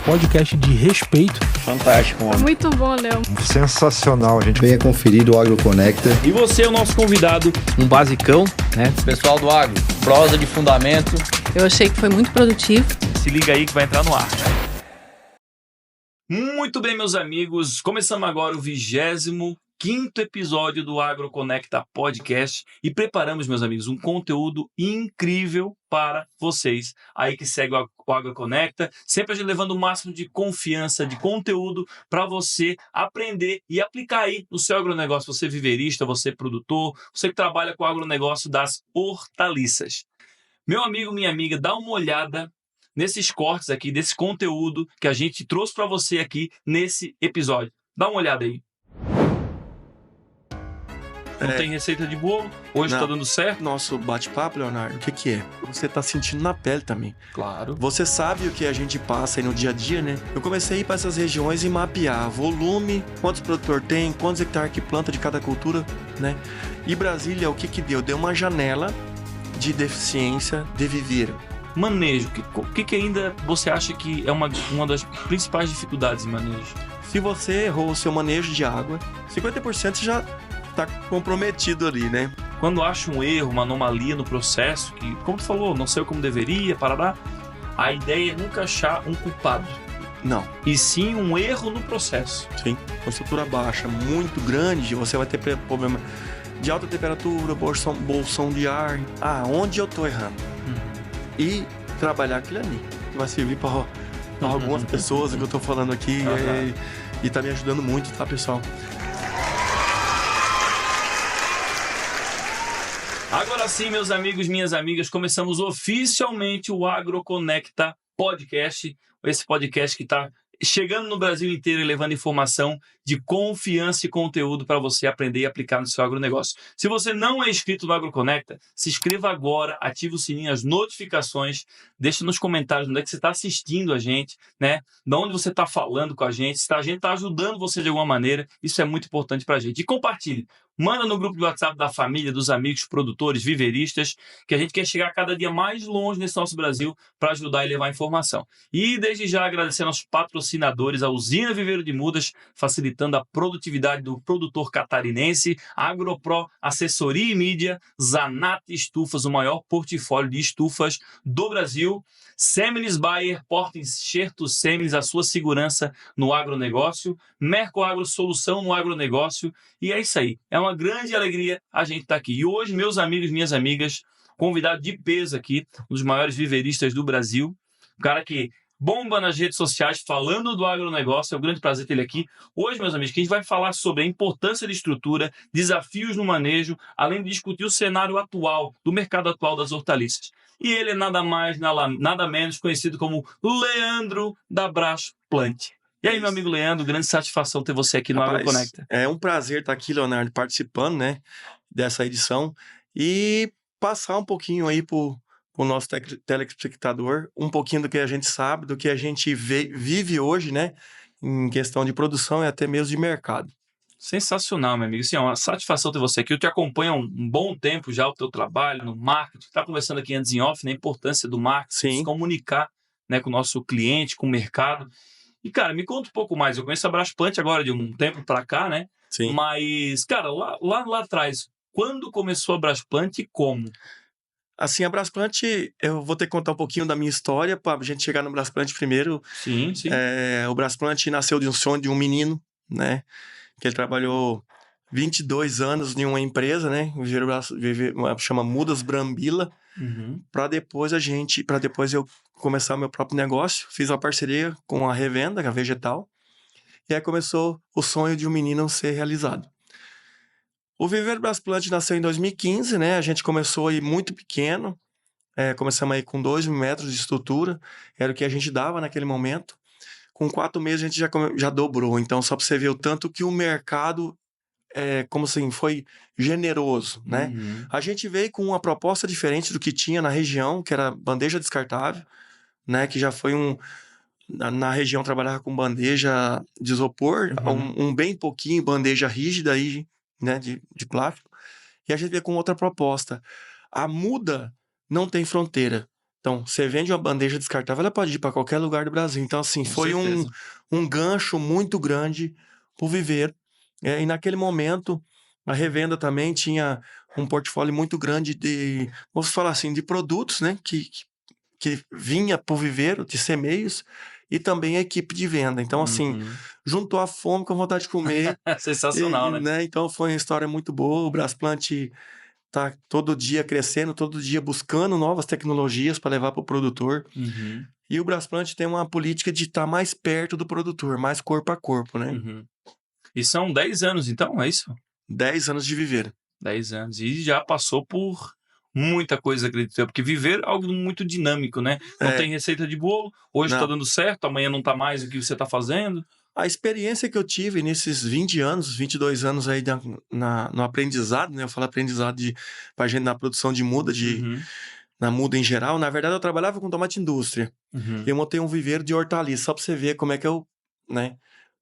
podcast de respeito. Fantástico, mano. Muito bom, Léo. Sensacional, gente. Venha conferir do AgroConecta. E você é o nosso convidado. Um basicão, né? Pessoal do Agro, prosa de fundamento. Eu achei que foi muito produtivo. Se liga aí que vai entrar no ar. Muito bem, meus amigos. Começamos agora o 25º episódio do AgroConecta Podcast e preparamos, meus amigos, um conteúdo incrível para vocês aí que seguem o AgroConecta, sempre a gente levando o máximo de confiança, de conteúdo para você aprender e aplicar aí no seu agronegócio, você viverista, você produtor, você que trabalha com o agronegócio das hortaliças. Meu amigo, minha amiga, dá uma olhada nesses cortes aqui, desse conteúdo que a gente trouxe para você aqui nesse episódio. Dá uma olhada aí. Não tem receita de bolo? Hoje tá dando certo? Nosso bate-papo, Leonardo, o que é? Você tá sentindo na pele também. Claro. Você sabe o que a gente passa aí no dia a dia, né? Eu comecei a ir para essas regiões e mapear volume, quantos produtor tem, quantos hectares que planta de cada cultura, né? E Brasília, o que deu? Deu uma janela de deficiência de viveiro. Manejo. O que ainda você acha que é uma das principais dificuldades em manejo? Se você errou o seu manejo de água, 50% já tá comprometido ali, né? Quando acha um erro, uma anomalia no processo, que, como tu falou, não saiu como deveria, parará, a ideia é nunca achar um culpado. Não. E sim um erro no processo. Sim. Uma estrutura baixa, muito grande, você vai ter problema de alta temperatura, bolsão de ar. Onde eu tô errando? E trabalhar aquilo ali, que vai servir para algumas pessoas que eu tô falando aqui e tá me ajudando muito, tá, pessoal? Agora sim, meus amigos, minhas amigas, começamos oficialmente o AgroConecta Podcast, esse podcast que está chegando no Brasil inteiro e levando informação de confiança e conteúdo para você aprender e aplicar no seu agronegócio. Se você não é inscrito no AgroConecta, se inscreva agora, ative o sininho, as notificações, deixa nos comentários onde é que você está assistindo a gente, né? De onde você está falando com a gente, se a gente está ajudando você de alguma maneira, isso é muito importante para a gente. E compartilhe. Manda no grupo de WhatsApp da família, dos amigos, produtores, viveristas, que a gente quer chegar cada dia mais longe nesse nosso Brasil para ajudar e levar informação. E desde já agradecer aos patrocinadores, a Usina Viveiro de Mudas, facilitando a produtividade do produtor catarinense, AgroPro, Assessoria e Mídia, Zanatti Estufas, o maior portfólio de estufas do Brasil, Seminis Bayer, porta enxertos Seminis, a sua segurança no agronegócio, Mercoagro, solução no agronegócio, e é isso aí. É uma grande alegria a gente estar aqui. E hoje, meus amigos, minhas amigas, convidado de peso aqui, um dos maiores viveristas do Brasil, um cara que bomba nas redes sociais falando do agronegócio, é um grande prazer ter ele aqui. Hoje, meus amigos, que a gente vai falar sobre a importância de estrutura, desafios no manejo, além de discutir o cenário atual, do mercado atual das hortaliças. E ele é nada mais, nada menos conhecido como Leandro da Brasplante. E aí, meu amigo Leandro, grande satisfação ter você aqui no AgroConecta. É um prazer estar aqui, Leonardo, participando, né, dessa edição e passar um pouquinho aí pro nosso telespectador, um pouquinho do que a gente sabe, do que a gente vive hoje, né, em questão de produção e até mesmo de mercado. Sensacional, meu amigo. Assim, é uma satisfação ter você aqui. Eu te acompanho há um bom tempo já, o teu trabalho no marketing. Está conversando aqui antes em off, né, a importância do marketing, se comunicar, né, com o nosso cliente, com o mercado. E, cara, me conta um pouco mais. Eu conheço a Brasplante agora de um tempo para cá, né? Sim. Mas, cara, lá atrás, quando começou a Brasplante e como? Assim, a Brasplante, eu vou ter que contar um pouquinho da minha história para a gente chegar no Brasplante primeiro. Sim. O Brasplante nasceu de um sonho de um menino, né? Que ele trabalhou 22 anos em uma empresa, né? Chama Mudas Brambila. Para depois eu começar meu próprio negócio. Fiz uma parceria com a Revenda, que é a Vegetal. E aí começou o sonho de um menino ser realizado. O Viveiro Brasplante nasceu em 2015, né? A gente começou aí muito pequeno. Começamos aí com 2 mil metros de estrutura. Era o que a gente dava naquele momento. Com 4 meses a gente já dobrou. Então, só para você ver o tanto que o mercado, como assim, foi generoso, né? A gente veio com uma proposta diferente do que tinha na região, que era bandeja descartável, né? Que já foi na região trabalhava com bandeja de isopor, um bem pouquinho bandeja rígida aí, né? De plástico. E a gente veio com outra proposta. A muda não tem fronteira. Então, você vende uma bandeja descartável, ela pode ir para qualquer lugar do Brasil. Então, assim, Com foi certeza. um gancho muito grande para o viveiro. E naquele momento, a revenda também tinha um portfólio muito grande de, vamos falar assim, de produtos, né? Que vinha para o viveiro, de semeios, e também a equipe de venda. Então, assim, Uhum. juntou a fome com a vontade de comer. Sensacional, né? Né? Então, foi uma história muito boa. O Brasplant tá todo dia crescendo, todo dia buscando novas tecnologias para levar para o produtor. Uhum. E o Brasplant tem uma política de estar mais perto do produtor, mais corpo a corpo, né? Uhum. E são 10 anos, então, é isso? 10 anos de viver. 10 anos. E já passou por muita coisa, acredito eu. Porque viver é algo muito dinâmico, né? Não É, tem receita de bolo. Hoje tá não. dando certo, amanhã não tá mais o que você tá fazendo. A experiência que eu tive nesses 20 anos, 22 anos aí no aprendizado, né? Eu falo aprendizado pra gente na produção de muda, Uhum. na muda em geral. Na verdade, eu trabalhava com tomate indústria. Uhum. Eu montei um viveiro de hortaliça, só pra você ver como é que eu, né,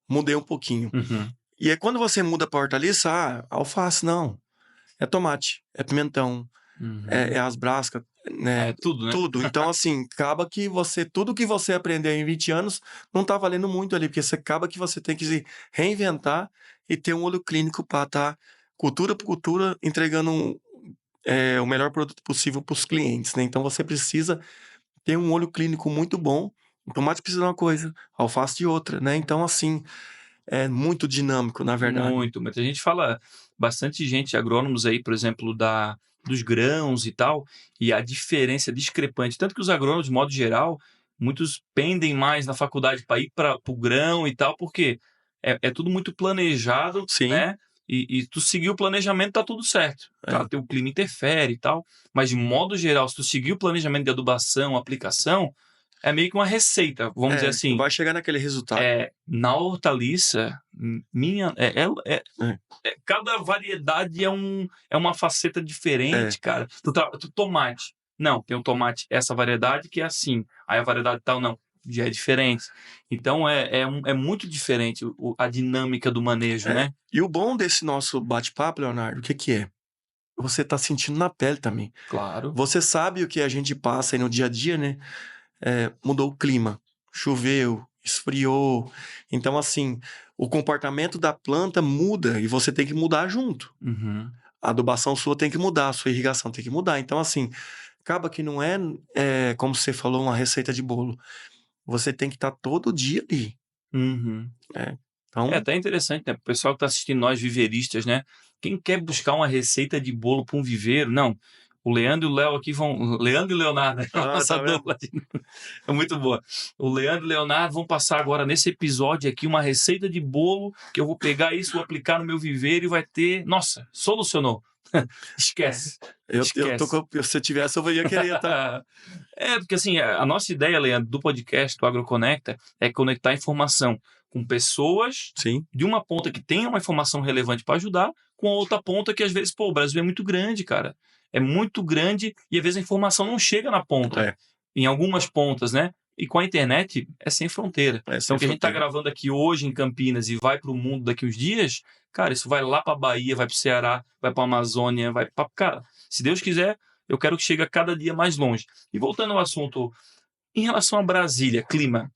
mudei um pouquinho. Uhum. E aí, quando você muda pra hortaliça, alface não. É tomate, é pimentão, Uhum. é as brascas, né? É tudo, né? Tudo. Então, assim, acaba que tudo que você aprendeu em 20 anos não tá valendo muito ali, porque acaba que você tem que se reinventar e ter um olho clínico para estar cultura por cultura entregando o melhor produto possível para os clientes, né? Então, você precisa ter um olho clínico muito bom. O tomate precisa de uma coisa, a alface de outra, né? Então, assim, é muito dinâmico, na verdade. Muito. Muita gente fala, bastante gente, agrônomos aí, por exemplo, dos grãos e tal, e a diferença é discrepante. Tanto que os agrônomos, de modo geral, muitos pendem mais na faculdade para ir para o grão e tal, porque é tudo muito planejado, Sim, né? E tu seguir o planejamento, tá tudo certo. é. Claro, o clima interfere e tal, mas de modo geral, se tu seguir o planejamento de adubação, aplicação, é meio que uma receita, vamos dizer assim. Vai chegar naquele resultado. Na hortaliça, minha, É. cada variedade é uma faceta diferente, cara. Tomate. Não, tem um tomate, essa variedade que é assim. Aí a variedade tal, não, já é diferente. Então é muito diferente a dinâmica do manejo, É. né? E o bom desse nosso bate-papo, Leonardo, o que que é? Você tá sentindo na pele também. Claro. Você sabe o que a gente passa aí no dia a dia, né? Mudou o clima, choveu, esfriou. Então, assim, o comportamento da planta muda e você tem que mudar junto. Uhum. A adubação sua tem que mudar, a sua irrigação tem que mudar. Então, assim, acaba que não como você falou, uma receita de bolo. Você tem que estar todo dia ali. Uhum. Né? É Então, até interessante, né? O pessoal que está assistindo, nós viveristas, né? Quem quer buscar uma receita de bolo para um viveiro, não. O Leandro e o Léo aqui vão. Leandro e Leonardo, né? Nossa tá vendo? dupla. É muito boa. O Leandro e o Leonardo vão passar agora nesse episódio aqui uma receita de bolo que eu vou pegar isso, vou aplicar no meu viveiro e vai ter. Nossa, solucionou. Esquece. Se eu tivesse, eu ia querer, tá? Porque assim, a nossa ideia, Leandro, do podcast do AgroConecta é conectar informação com pessoas Sim. de uma ponta que tenha uma informação relevante para ajudar, com a outra ponta que às vezes, o Brasil é muito grande, cara. É muito grande e às vezes a informação não chega na ponta. Em algumas pontas, né? E com a internet é sem fronteira. Então, o que a gente está gravando aqui hoje em Campinas e vai para o mundo daqui uns dias, cara, isso vai lá para Bahia, vai para o Ceará, vai para a Amazônia, vai para... Cara, se Deus quiser, eu quero que chegue a cada dia mais longe. E voltando ao assunto, em relação a Brasília, clima,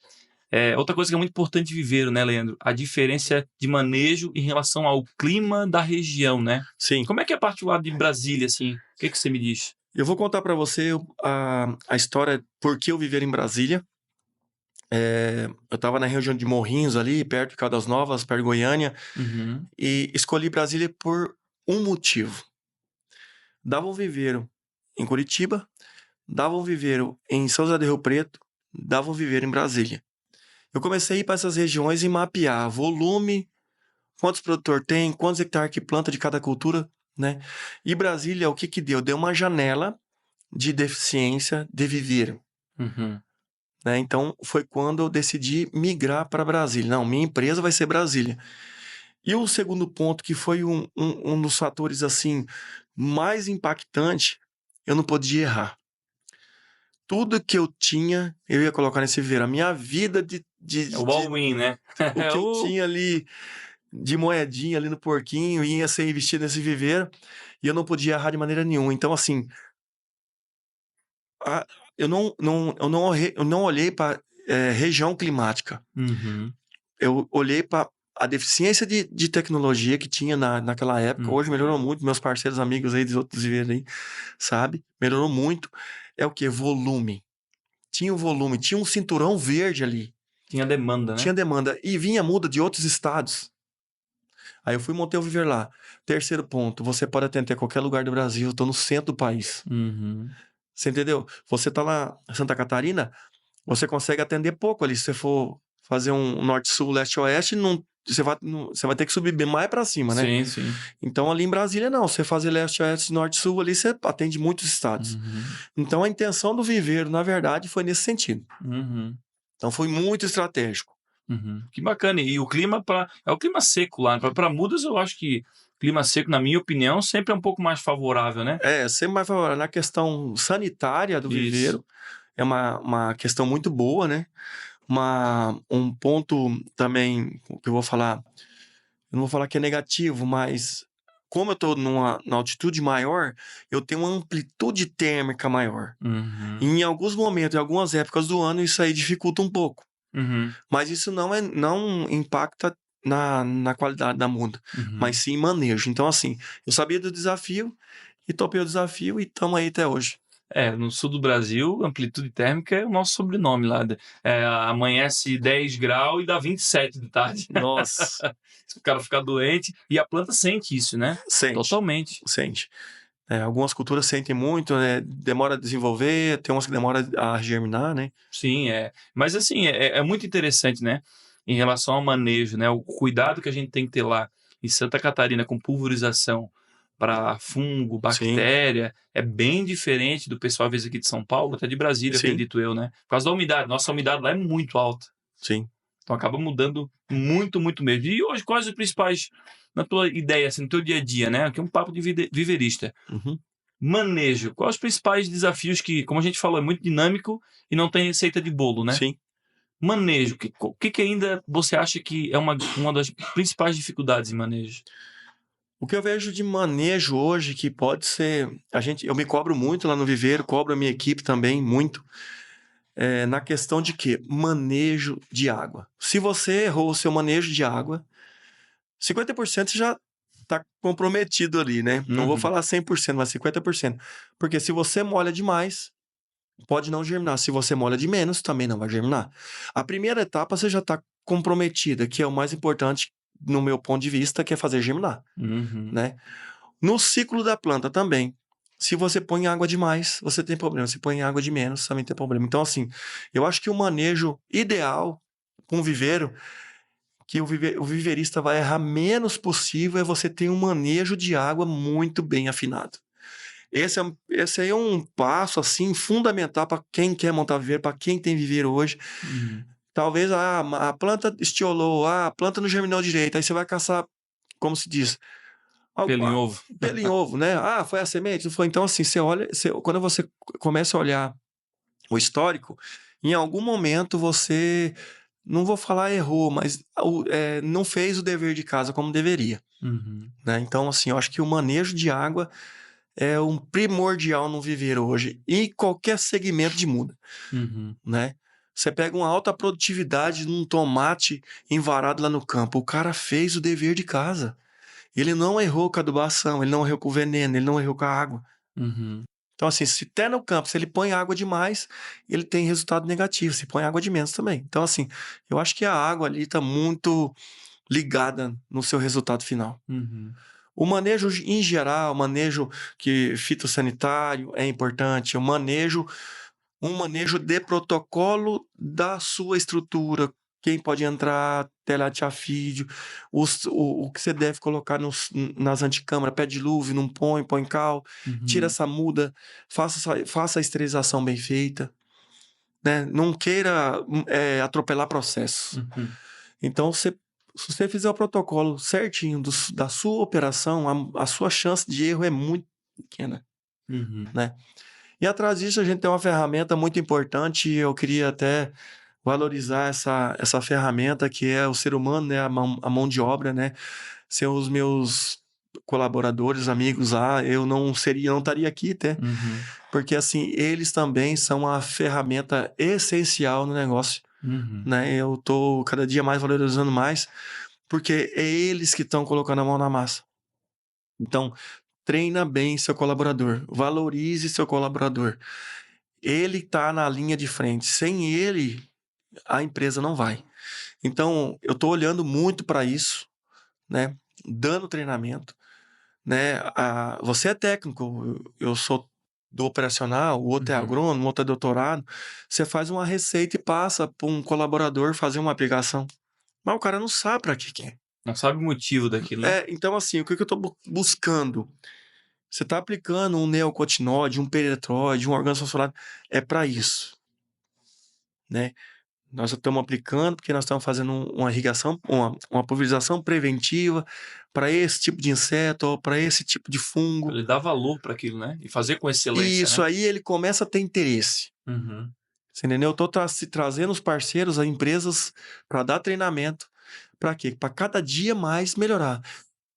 outra coisa que é muito importante viver, né, Leandro? A diferença de manejo em relação ao clima da região, né? Sim. Como é que é a parte lá de Brasília, assim? O que você me diz? Eu vou contar para você a história por que eu viver em Brasília. Eu estava na região de Morrinhos ali, perto de Caldas Novas, perto de Goiânia, e escolhi Brasília por um motivo. Dava um viveiro em Curitiba, dava um viveiro em São José do Rio Preto, dava um viveiro em Brasília. Eu comecei a ir para essas regiões e mapear volume, quantos produtor tem, quantos hectares que planta de cada cultura, né? E Brasília, o que que deu? Deu uma janela de deficiência de viveiro. Né? Então, foi quando eu decidi migrar para Brasília. Não, minha empresa vai ser Brasília. E o segundo ponto, que foi um dos fatores assim mais impactante, eu não podia errar. Tudo que eu tinha, eu ia colocar nesse viveiro. A minha vida o all-in, né? O que eu tinha ali de moedinha ali no porquinho ia ser investido nesse viveiro e eu não podia errar de maneira nenhuma. Então, assim, eu não olhei para região climática. Uhum. Eu olhei para a deficiência de tecnologia que tinha naquela época. Hoje melhorou muito. Meus parceiros, amigos aí dos outros viveiros aí, sabe? Melhorou muito. É o quê? Volume. Tinha o volume, tinha um cinturão verde ali. Tinha demanda, né? Tinha demanda. E vinha muda de outros estados. Aí eu fui e montei o Viver lá. Terceiro ponto, você pode atender qualquer lugar do Brasil. Eu tô no centro do país. Uhum. Você entendeu? Você tá lá em Santa Catarina, você consegue atender pouco ali. Se você for fazer um norte-sul, leste-oeste, você vai ter que subir bem mais para cima, né? Sim, sim. Então, ali em Brasília, não. Você fazer leste-oeste, norte-sul, ali você atende muitos estados. Uhum. Então, a intenção do Viveiro, na verdade, foi nesse sentido. Uhum. Então, foi muito estratégico. Uhum. Que bacana. E o clima é o clima seco lá. Para mudas, eu acho que clima seco, na minha opinião, sempre é um pouco mais favorável, né? Sempre mais favorável. Na questão sanitária do Isso. viveiro, é uma questão muito boa, né? Um ponto também que eu vou falar, eu não vou falar que é negativo, mas como eu estou numa altitude maior, eu tenho uma amplitude térmica maior. Uhum. E em alguns momentos, em algumas épocas do ano, isso aí dificulta um pouco. Uhum. Mas isso não impacta na qualidade da muda, Uhum. mas sim em manejo. Então, assim, eu sabia do desafio e topei o desafio e estamos aí até hoje. No sul do Brasil, amplitude térmica é o nosso sobrenome lá. Amanhece 10 graus e dá 27 de tarde. Nossa, O cara fica doente e a planta sente isso, né? sente. Totalmente. Sente. Algumas culturas sentem muito, né? Demora a desenvolver, tem umas que demoram a germinar, né? Sim, Mas assim, é muito interessante, né? Em relação ao manejo, né? O cuidado que a gente tem que ter lá em Santa Catarina com pulverização para fungo, bactéria, é bem diferente do pessoal, às vezes, aqui de São Paulo, até de Brasília, Sim. acredito eu, né? Por causa da umidade. Nossa umidade lá é muito alta. Sim. Então acaba mudando muito, muito mesmo. E hoje, quais os principais, na tua ideia, assim, no teu dia a dia, né? Aqui é um papo de viverista. Uhum. Manejo. Quais os principais desafios que, como a gente falou, é muito dinâmico e não tem receita de bolo, né? Sim. Manejo. O que ainda você acha que é uma das principais dificuldades em manejo? O que eu vejo de manejo hoje, que pode ser... Eu me cobro muito lá no viveiro, cobro a minha equipe também, muito. Na questão de quê? Manejo de água. Se você errou o seu manejo de água, 50% já está comprometido ali, né? Não vou falar 100%, mas 50%. Porque se você molha demais, pode não germinar. Se você molha de menos, também não vai germinar. A primeira etapa você já está comprometida, que é o mais importante no meu ponto de vista, que é fazer germinar, né? No ciclo da planta também. Se você põe água demais, você tem problema. Se põe água de menos, também tem problema. Então, assim, eu acho que o manejo ideal com o viveiro, que o viverista vai errar menos possível, é você ter um manejo de água muito bem afinado. Esse aí é um passo, assim, fundamental para quem quer montar viveiro, para quem tem viveiro hoje. Talvez a planta estiolou, a planta não germinou direito, aí você vai caçar, como se diz... Pelo em ovo. Pelo em ovo, né? Foi a semente? Não foi. Então, assim, quando você começa a olhar o histórico, em algum momento você, não vou falar errou, mas não fez o dever de casa como deveria. Né? Então, assim, eu acho que o manejo de água é um primordial no viver hoje, em qualquer segmento de muda. Né? Você pega uma alta produtividade num tomate envarado lá no campo, o cara fez o dever de casa. Ele não errou com a adubação, ele não errou com o veneno, ele não errou com a água. Então, assim, se até no campo, se ele põe água demais, ele tem resultado negativo. Se põe água de menos também. Então, assim, eu acho que a água ali está muito ligada no seu resultado final. O manejo em geral, o manejo fitossanitário é importante. Um manejo de protocolo da sua estrutura. Quem pode entrar, telhado de chafídio, o que você deve colocar nas anticâmaras, pé dilúvio, não põe cal, tira essa muda, faça a esterilização bem feita, né? Não queira atropelar processos. Então, se você fizer o protocolo certinho da sua operação, a sua chance de erro é muito pequena, né? E atrás disso a gente tem uma ferramenta muito importante e eu queria até valorizar essa ferramenta que é o ser humano, né? A mão de obra, né? São os meus colaboradores, amigos lá, eu não estaria aqui, até. Uhum. Porque, assim, eles também são uma ferramenta essencial no negócio, Uhum. né? Eu tô cada dia mais valorizando mais, porque é eles que estão colocando a mão na massa. Então, treina bem seu colaborador, valorize seu colaborador. Ele tá na linha de frente. Sem ele, a empresa não vai. Então, eu tô olhando muito para isso, né? Dando treinamento, né? Você é técnico, eu sou do operacional, o outro é Uhum. agrônomo, o outro é doutorado. Você faz uma receita e passa para um colaborador fazer uma aplicação. Mas o cara não sabe para que é. Não sabe o motivo daquilo, né? Então, assim, o que eu tô buscando? Você está aplicando um neonicotinoide, um penetroide, um organosulfurato, é para isso, né? Nós estamos aplicando porque nós estamos fazendo uma irrigação, uma pulverização preventiva para esse tipo de inseto ou para esse tipo de fungo. Ele dá valor para aquilo, né? E fazer com E excelência, isso né? aí ele começa a ter interesse. Uhum. Você entendeu? Eu estou trazendo os parceiros, as empresas, para dar treinamento. Para quê? Para cada dia mais melhorar.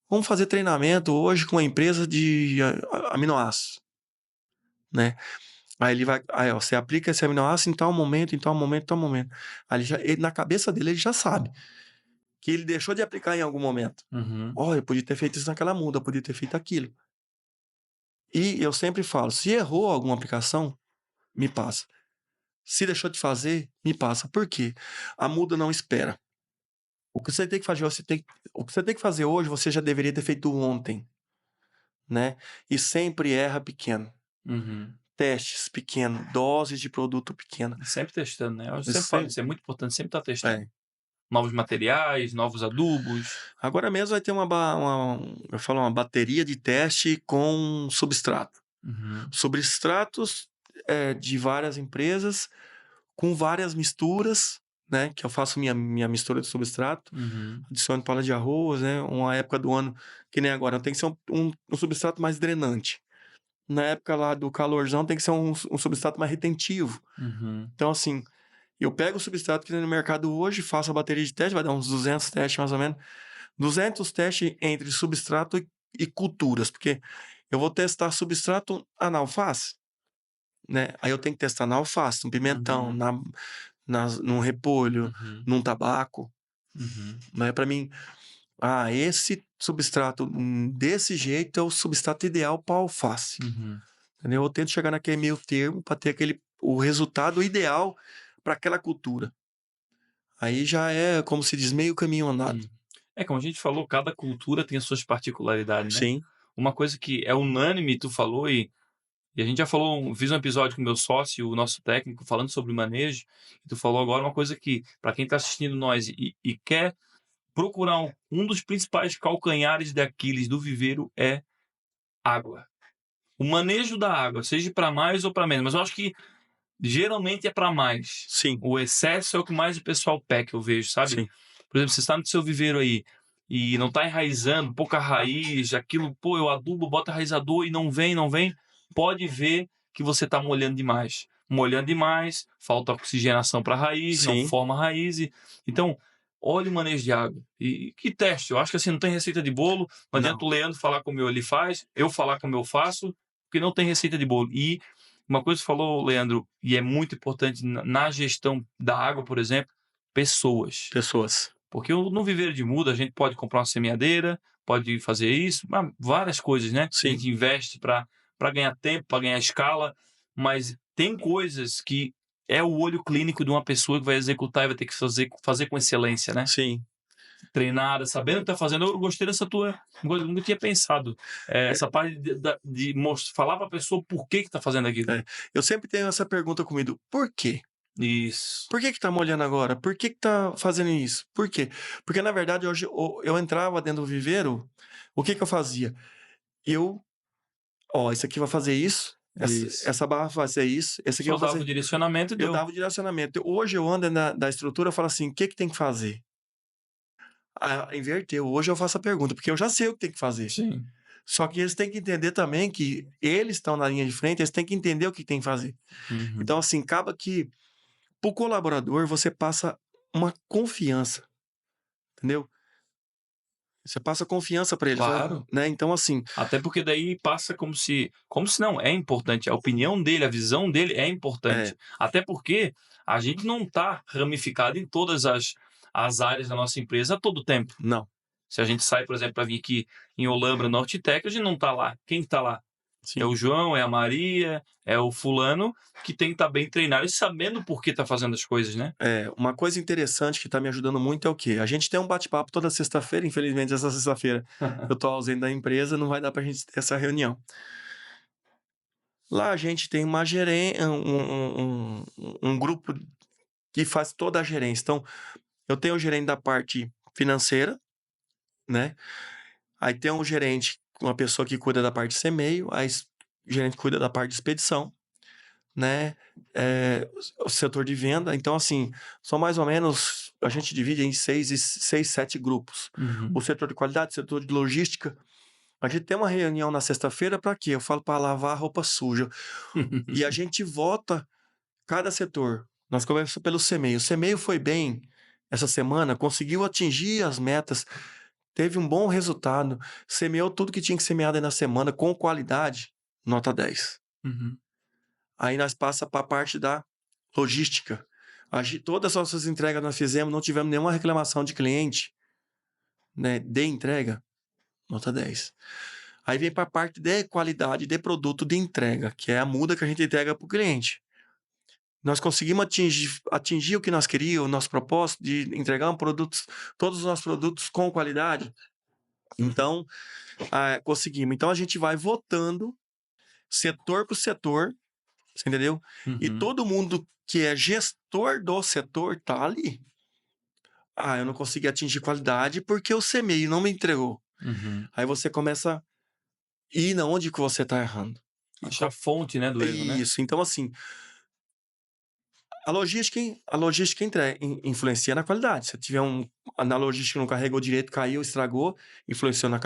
Vamos fazer treinamento hoje com a empresa de aminoácidos, né? Aí ele vai, ó, você aplica esse aminoácido em tal momento, em tal momento, em tal momento. Aí na cabeça dele ele já sabe que ele deixou de aplicar em algum momento. Uhum. Ó, eu podia ter feito isso naquela muda, eu podia ter feito aquilo. E eu sempre falo, se errou alguma aplicação, me passa. Se deixou de fazer, me passa. Por quê? A muda não espera. O que você tem que fazer, o que você tem que fazer hoje, você já deveria ter feito ontem, né? E sempre erra pequeno. Uhum. Testes pequeno, doses de produto pequena. Sempre testando, né? Eu Isso sempre falo isso, é muito importante sempre estar testando. É. Novos materiais, novos adubos. Agora mesmo vai ter eu falo, uma bateria de teste com substrato. Uhum. Substratos de várias empresas, com várias misturas, né? Que eu faço minha mistura de substrato, Uhum. adiciono palha de arroz, né? Uma época do ano, que nem agora, tem que ser um substrato mais drenante. Na época lá do calorzão, tem que ser um substrato mais retentivo. Uhum. Então, assim, eu pego o substrato que tem no mercado hoje, faço a bateria de teste, vai dar uns 200 testes mais ou menos. 200 testes entre substrato e culturas, porque eu vou testar substrato na alface, né? Aí eu tenho que testar na alface, no pimentão, Uhum. num repolho, Uhum. num tabaco. Uhum. Mas para mim, esse substrato desse jeito é o substrato ideal para alface. Uhum. Entendeu? Eu tento chegar naquele meio termo para ter o resultado ideal para aquela cultura. Aí já é, como se diz, meio caminho andado. É, como a gente falou, cada cultura tem as suas particularidades, né? Sim, Uma coisa que é unânime, tu falou, e a gente já falou, fiz um episódio com o meu sócio, o nosso técnico, falando sobre manejo, e tu falou agora uma coisa que, para quem está assistindo nós e quer procurar um dos principais calcanhares de Aquiles do viveiro é água. O manejo da água, seja para mais ou para menos, mas eu acho que geralmente é para mais. sim, O excesso é o que mais o pessoal peca, eu vejo, sabe? sim. Por exemplo, você está no seu viveiro aí e não está enraizando, pouca raiz, aquilo, pô, eu adubo, bota enraizador e não vem, pode ver que você está molhando demais. Molhando demais, falta oxigenação para a raiz, não Sim. forma raiz. Então, olha o manejo de água. E que teste? Eu acho que assim, não tem receita de bolo, não adianta o Leandro falar como ele faz, eu falar como eu faço, porque não tem receita de bolo. E uma coisa que você falou, Leandro, e é muito importante na gestão da água, por exemplo, pessoas. Pessoas. Porque no viveiro de muda a gente pode comprar uma semeadeira, pode fazer isso, várias coisas, né? Sim. A gente investe para ganhar tempo, para ganhar escala, mas tem coisas que é o olho clínico de uma pessoa que vai executar e vai ter que fazer com excelência, né? Sim. Treinada, sabendo o que está fazendo. Eu gostei dessa tua. Nunca tinha pensado. Essa parte de falar para a pessoa por que está fazendo aquilo. Eu sempre tenho essa pergunta comigo. Por quê? Isso. Por que tá molhando agora? Por que tá fazendo isso? Por quê? Porque, na verdade, hoje eu entrava dentro do viveiro, o que eu fazia? Isso aqui vai fazer isso, Isso. essa barra vai fazer isso, esse aqui Só vai dava fazer... o direcionamento e deu. Eu dava o direcionamento. Hoje eu ando da estrutura e falo assim, o que tem que fazer? Inverteu. Hoje eu faço a pergunta, porque eu já sei o que tem que fazer. Sim. Só que eles têm que entender também que eles estão na linha de frente, eles têm que entender o que tem que fazer. Uhum. Então, assim, acaba que pro colaborador você passa uma confiança, entendeu? Você passa confiança para eles, Claro. né? Então, assim, Até porque daí passa como se não, é importante. A opinião dele, a visão dele é importante. é, Até porque a gente não está ramificado em todas as áreas da nossa empresa a todo tempo. não. Se a gente sai, por exemplo, para vir aqui em Olambra, Nortec, a gente não está lá. Quem está lá? Sim. É o João, é a Maria, é o fulano que tem que estar bem treinado e sabendo por que está fazendo as coisas, né? Uma coisa interessante que está me ajudando muito é o quê? A gente tem um bate-papo toda sexta-feira, infelizmente essa sexta-feira eu estou ausente da empresa, não vai dar para a gente ter essa reunião. Lá a gente tem uma gerência, um grupo que faz toda a gerência. Então, eu tenho o gerente da parte financeira, né? Aí tem um gerente, uma pessoa que cuida da parte CMEio, aí o gerente cuida da parte de expedição, né? O setor de venda. Então, assim, são mais ou menos, a gente divide em 7 grupos. Uhum. O setor de qualidade, o setor de logística. A gente tem uma reunião na sexta-feira para quê? Eu falo para lavar a roupa suja. E a gente vota cada setor. Nós começamos pelo CMEio. O CMEio foi bem essa semana, conseguiu atingir as metas, teve um bom resultado, semeou tudo que tinha que semear aí na semana com qualidade, nota 10. Uhum. Aí nós passa para a parte da logística. Todas as nossas entregas nós fizemos, não tivemos nenhuma reclamação de cliente, né, de entrega, nota 10. Aí vem para a parte de qualidade de produto de entrega, que é a muda que a gente entrega para o cliente. Nós conseguimos atingir o que nós queríamos, o nosso propósito de entregar todos os nossos produtos com qualidade. Então, conseguimos. Então, a gente vai votando setor por setor, você entendeu? E Uhum. todo mundo que é gestor do setor tá ali. Eu não consegui atingir qualidade porque o CMEI não me entregou. Uhum. Aí você começa a ir na onde que você tá errando. Achar a fonte, né, do erro, né? Isso. Então, assim, a logística influencia na qualidade. Se tiver na logística não carregou direito, caiu, estragou, influenciou na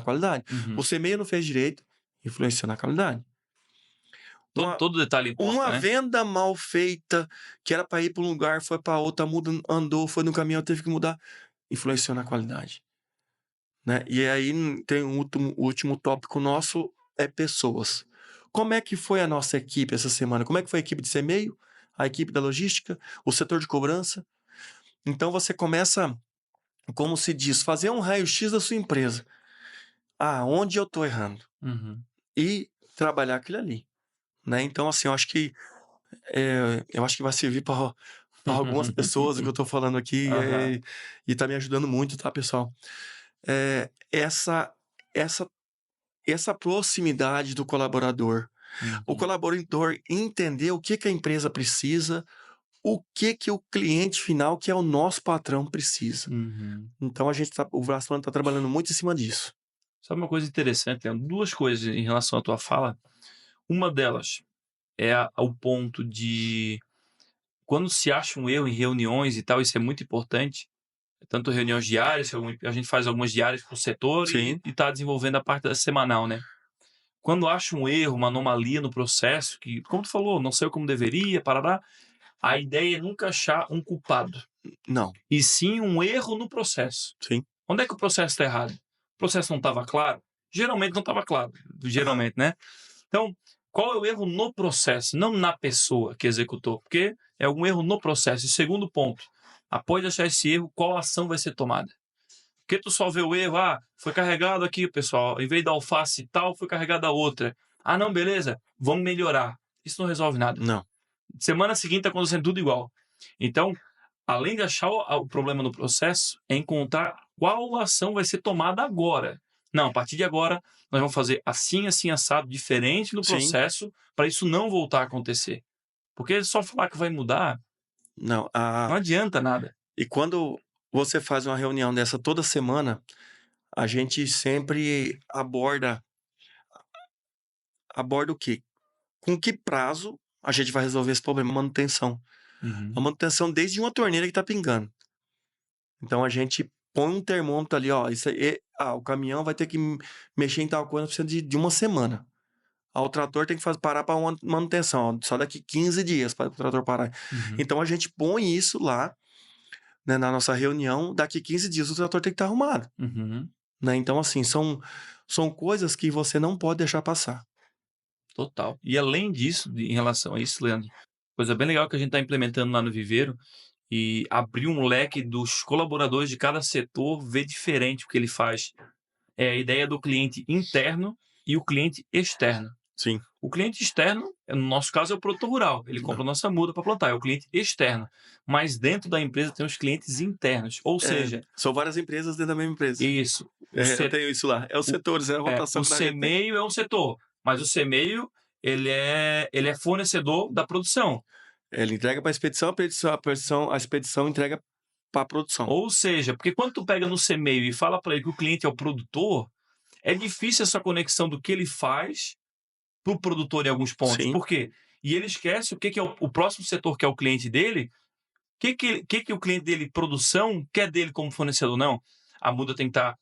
qualidade. Uhum. O CMEI não fez direito, influenciou na qualidade. Todo detalhe importa, Uma né? venda mal feita, que era para ir para um lugar, foi para outra, andou, foi no caminhão, teve que mudar, influenciou na qualidade. Né? E aí tem o último tópico nosso, é pessoas. Como é que foi a nossa equipe essa semana? Como é que foi a equipe de CMEio, a equipe da logística, o setor de cobrança? Então você começa, como se diz, fazer um raio-x da sua empresa. Onde eu estou errando? Uhum. E trabalhar aquilo ali. Né? Então, assim, eu acho que vai servir para algumas pessoas o que eu estou falando aqui Aham. e está me ajudando muito, tá, pessoal? Essa proximidade do colaborador. O Uhum. colaborador entender o que a empresa precisa, o que o cliente final, que é o nosso patrão, precisa. Uhum. Então, o Brasplano está trabalhando muito em cima disso. Sabe uma coisa interessante, Leandro? Duas coisas em relação à tua fala. Uma delas é o ponto de quando se acha um erro em reuniões e tal, isso é muito importante. Tanto reuniões diárias, a gente faz algumas diárias por setor Sim. e está desenvolvendo a parte da semanal, né? Quando acha um erro, uma anomalia no processo, que, como tu falou, não saiu como deveria, parará, a ideia é nunca achar um culpado, Não. e sim um erro no processo. Sim. Onde é que o processo está errado? O processo não estava claro? Geralmente não estava claro, geralmente, né? Então, qual é o erro no processo, não na pessoa que executou? Porque é um erro no processo. E segundo ponto, após achar esse erro, qual ação vai ser tomada? Porque tu só vê o erro, foi carregado aqui, pessoal, em vez da alface tal, foi carregada a outra. Não, beleza, vamos melhorar. Isso não resolve nada. Não. Semana seguinte está acontecendo tudo igual. Então, além de achar o problema no processo, é encontrar qual ação vai ser tomada agora. Não, a partir de agora, nós vamos fazer assim, assim, assado, diferente no processo, para isso não voltar a acontecer. Porque só falar que vai mudar, não adianta nada. E quando você faz uma reunião dessa toda semana, a gente sempre aborda o quê? Com que prazo a gente vai resolver esse problema? Manutenção. Uhum. A manutenção desde uma torneira que está pingando. Então a gente põe um termômetro ali, isso aí, o caminhão vai ter que mexer em tal coisa, precisa de uma semana. O trator tem que parar para uma manutenção, só daqui 15 dias para o trator parar. Uhum. Então a gente põe isso lá, né, na nossa reunião, daqui 15 dias o trator tem que estar arrumado. Uhum. né? Então, assim, são coisas que você não pode deixar passar. Total. E além disso, em relação a isso, Leandro, coisa bem legal que a gente está implementando lá no Viveiro e abrir um leque dos colaboradores de cada setor ver diferente o que ele faz. É a ideia do cliente interno e o cliente externo. Sim. O cliente externo, no nosso caso, é o produtor rural. Ele compra a nossa muda para plantar, é o cliente externo. Mas dentro da empresa tem os clientes internos. Ou seja, São várias empresas dentro da mesma empresa. isso. Eu tenho isso lá. É os setores, é a rotação O que a gente tem. semeio é um setor, mas o semeio ele é fornecedor da produção. Ele entrega para a expedição, a expedição entrega para a produção. Ou seja, porque quando tu pega no semeio e fala para ele que o cliente é o produtor, é difícil essa conexão do que ele faz para o produtor em alguns pontos. Sim. Por quê? E ele esquece o que é o próximo setor que é o cliente dele, o que o cliente dele, produção, quer dele como fornecedor. Não. A muda tem que estar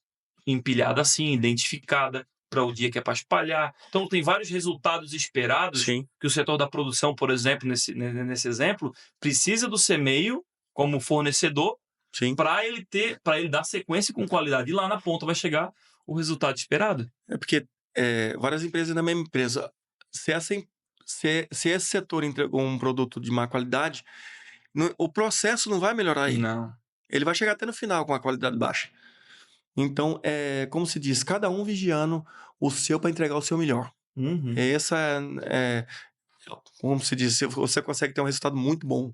empilhada assim, identificada para o dia que é para espalhar. Então, tem vários resultados esperados. Sim. Que o setor da produção, por exemplo, nesse exemplo, precisa do semeio como fornecedor para ele dar sequência com qualidade. E lá na ponta vai chegar o resultado esperado. É porque várias empresas na mesma empresa. Se esse setor entregou um produto de má qualidade, o processo não vai melhorar ele. Não. Ele vai chegar até no final com a qualidade baixa. Então, como se diz, cada um vigiando o seu para entregar o seu melhor. Uhum. Essa como se diz, você consegue ter um resultado muito bom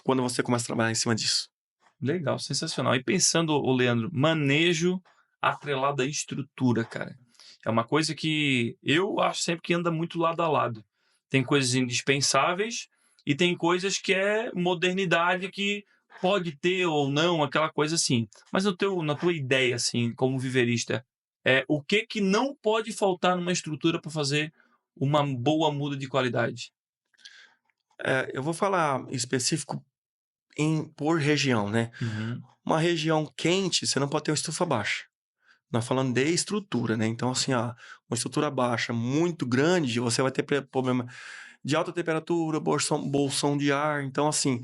quando você começa a trabalhar em cima disso. Legal, sensacional. E pensando, Leandro, manejo atrelado à estrutura, cara. É uma coisa que eu acho sempre que anda muito lado a lado. Tem coisas indispensáveis e tem coisas que é modernidade que pode ter ou não, aquela coisa assim. Mas na tua ideia, assim, como viverista, o que não pode faltar numa estrutura para fazer uma boa muda de qualidade? Eu vou falar específico por região, né? Uhum. Uma região quente, você não pode ter uma estufa baixa. Nós falando de estrutura, né? Então, assim, uma estrutura baixa muito grande, você vai ter problema de alta temperatura, bolsão de ar. Então, assim,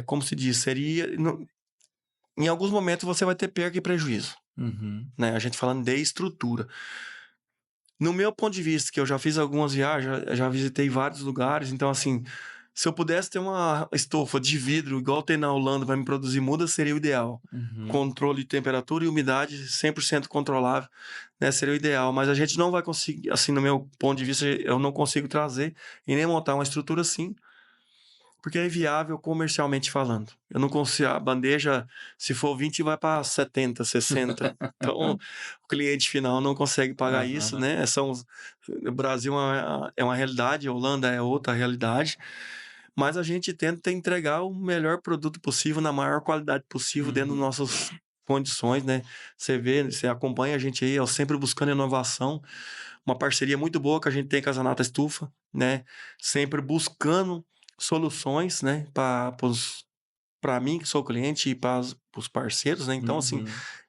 como se diz, em alguns momentos você vai ter perda e prejuízo. Uhum. Né? A gente falando de estrutura. No meu ponto de vista, que eu já fiz algumas viagens, já visitei vários lugares, então, assim, se eu pudesse ter uma estufa de vidro, igual tem na Holanda, para me produzir muda, seria o ideal. Uhum. Controle de temperatura e umidade 100% controlável, né? Seria o ideal. Mas a gente não vai conseguir, assim, no meu ponto de vista, eu não consigo trazer e nem montar uma estrutura assim, porque é inviável comercialmente falando. Eu não consigo, a bandeja, se for 20, vai para 70, 60. Então, o cliente final não consegue pagar isso, né? O Brasil é uma realidade, a Holanda é outra realidade. Mas a gente tenta entregar o melhor produto possível, na maior qualidade possível, dentro das nossas condições, né? Você acompanha a gente aí, eu sempre buscando inovação. Uma parceria muito boa que a gente tem com a Zanata Estufa, né? Sempre buscando soluções, né? Para mim, que sou cliente, e para os parceiros, né? Então, assim,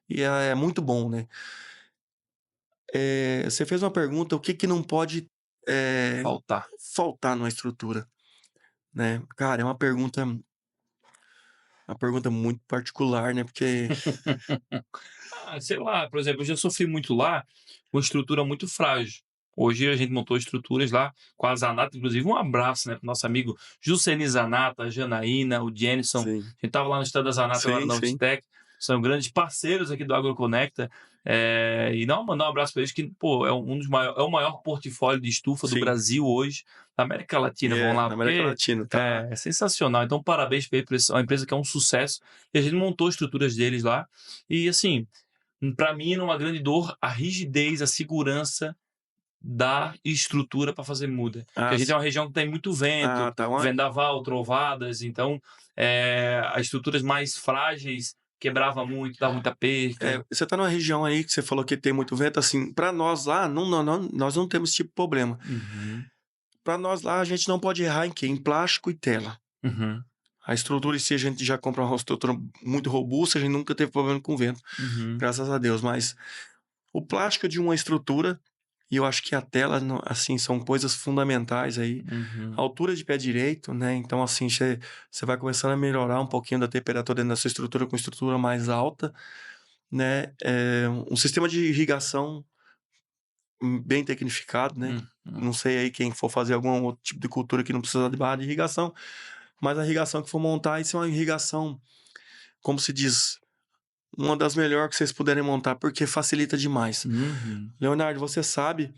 e é muito bom, né? Você fez uma pergunta, o que não pode faltar numa estrutura? Né? Cara, é uma pergunta muito particular, né? Porque sei lá, por exemplo, eu já sofri muito lá com estrutura muito frágil. Hoje a gente montou estruturas lá com a Zanata, inclusive um abraço, né, pro nosso amigo Jusceni Zanata, a Janaína, o Jenison. Sim. A gente tava lá no estado da Zanata, lá na Outstec. São grandes parceiros aqui do AgroConecta. E mandar um abraço para eles, que, pô, é o maior portfólio de estufa do Brasil hoje, da América Latina. Vão lá, na América Latina, tá? É sensacional. Então, parabéns para eles, é uma empresa que é um sucesso. E a gente montou estruturas deles lá. E, assim, para mim, numa grande dor, a rigidez, a segurança da estrutura para fazer muda. Porque a gente é uma região que tem muito vento, vendaval, trovadas, então as estruturas mais frágeis quebrava muito, dava muita perca. Você tá numa região aí que você falou que tem muito vento, assim, para nós lá, nós não temos esse tipo de problema. Para nós lá, a gente não pode errar em quê? Em plástico e tela. A estrutura em si, a gente já compra uma estrutura muito robusta, a gente nunca teve problema com vento, graças a Deus. Mas o plástico de uma estrutura, e eu acho que a tela, assim, são coisas fundamentais aí. A altura de pé direito, né? Então, assim, você vai começando a melhorar um pouquinho da temperatura dentro da sua estrutura com estrutura mais alta, né? Um sistema de irrigação bem tecnificado, né? Não sei aí quem for fazer algum outro tipo de cultura que não precisa de barra de irrigação, mas a irrigação que for montar, isso é uma irrigação, como se diz, uma das melhores que vocês puderem montar, porque facilita demais. Leonardo, você sabe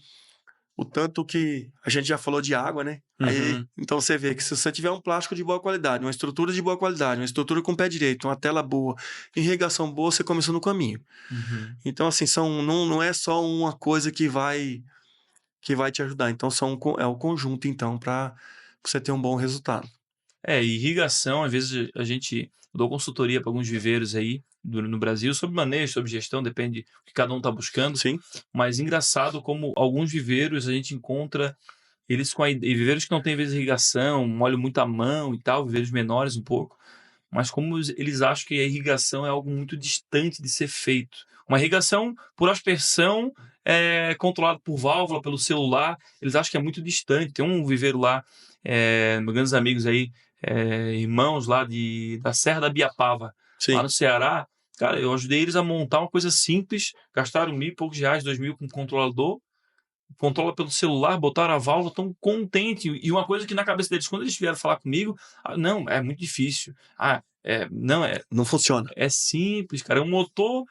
o tanto que a gente já falou de água, né? Aí, então você vê que se você tiver um plástico de boa qualidade, uma estrutura de boa qualidade, uma estrutura com pé direito, uma tela boa, irrigação boa, você começou no caminho. Então, assim, não é só uma coisa que vai te ajudar. Então, é o conjunto, então, para você ter um bom resultado. Irrigação, às vezes eu dou consultoria para alguns viveiros aí no Brasil sobre manejo, sobre gestão, depende do que cada um está buscando. Sim. Mas engraçado como alguns viveiros a gente encontra eles e viveiros que não têm, às vezes, irrigação, molham muito a mão e tal, viveiros menores um pouco, mas como eles acham que a irrigação é algo muito distante de ser feito. Uma irrigação por aspersão, controlada por válvula, pelo celular, eles acham que é muito distante. Tem um viveiro lá, meus grandes amigos aí, irmãos lá da Serra da Biapava, Sim. lá no Ceará. Cara, eu ajudei eles a montar uma coisa simples, gastaram R$1.000 e poucos, R$2.000 com um controlador, controla pelo celular, botaram a válvula, estão contentes. E uma coisa que na cabeça deles, quando eles vieram falar comigo, não, é muito difícil. Não funciona. É simples, cara. É um motor.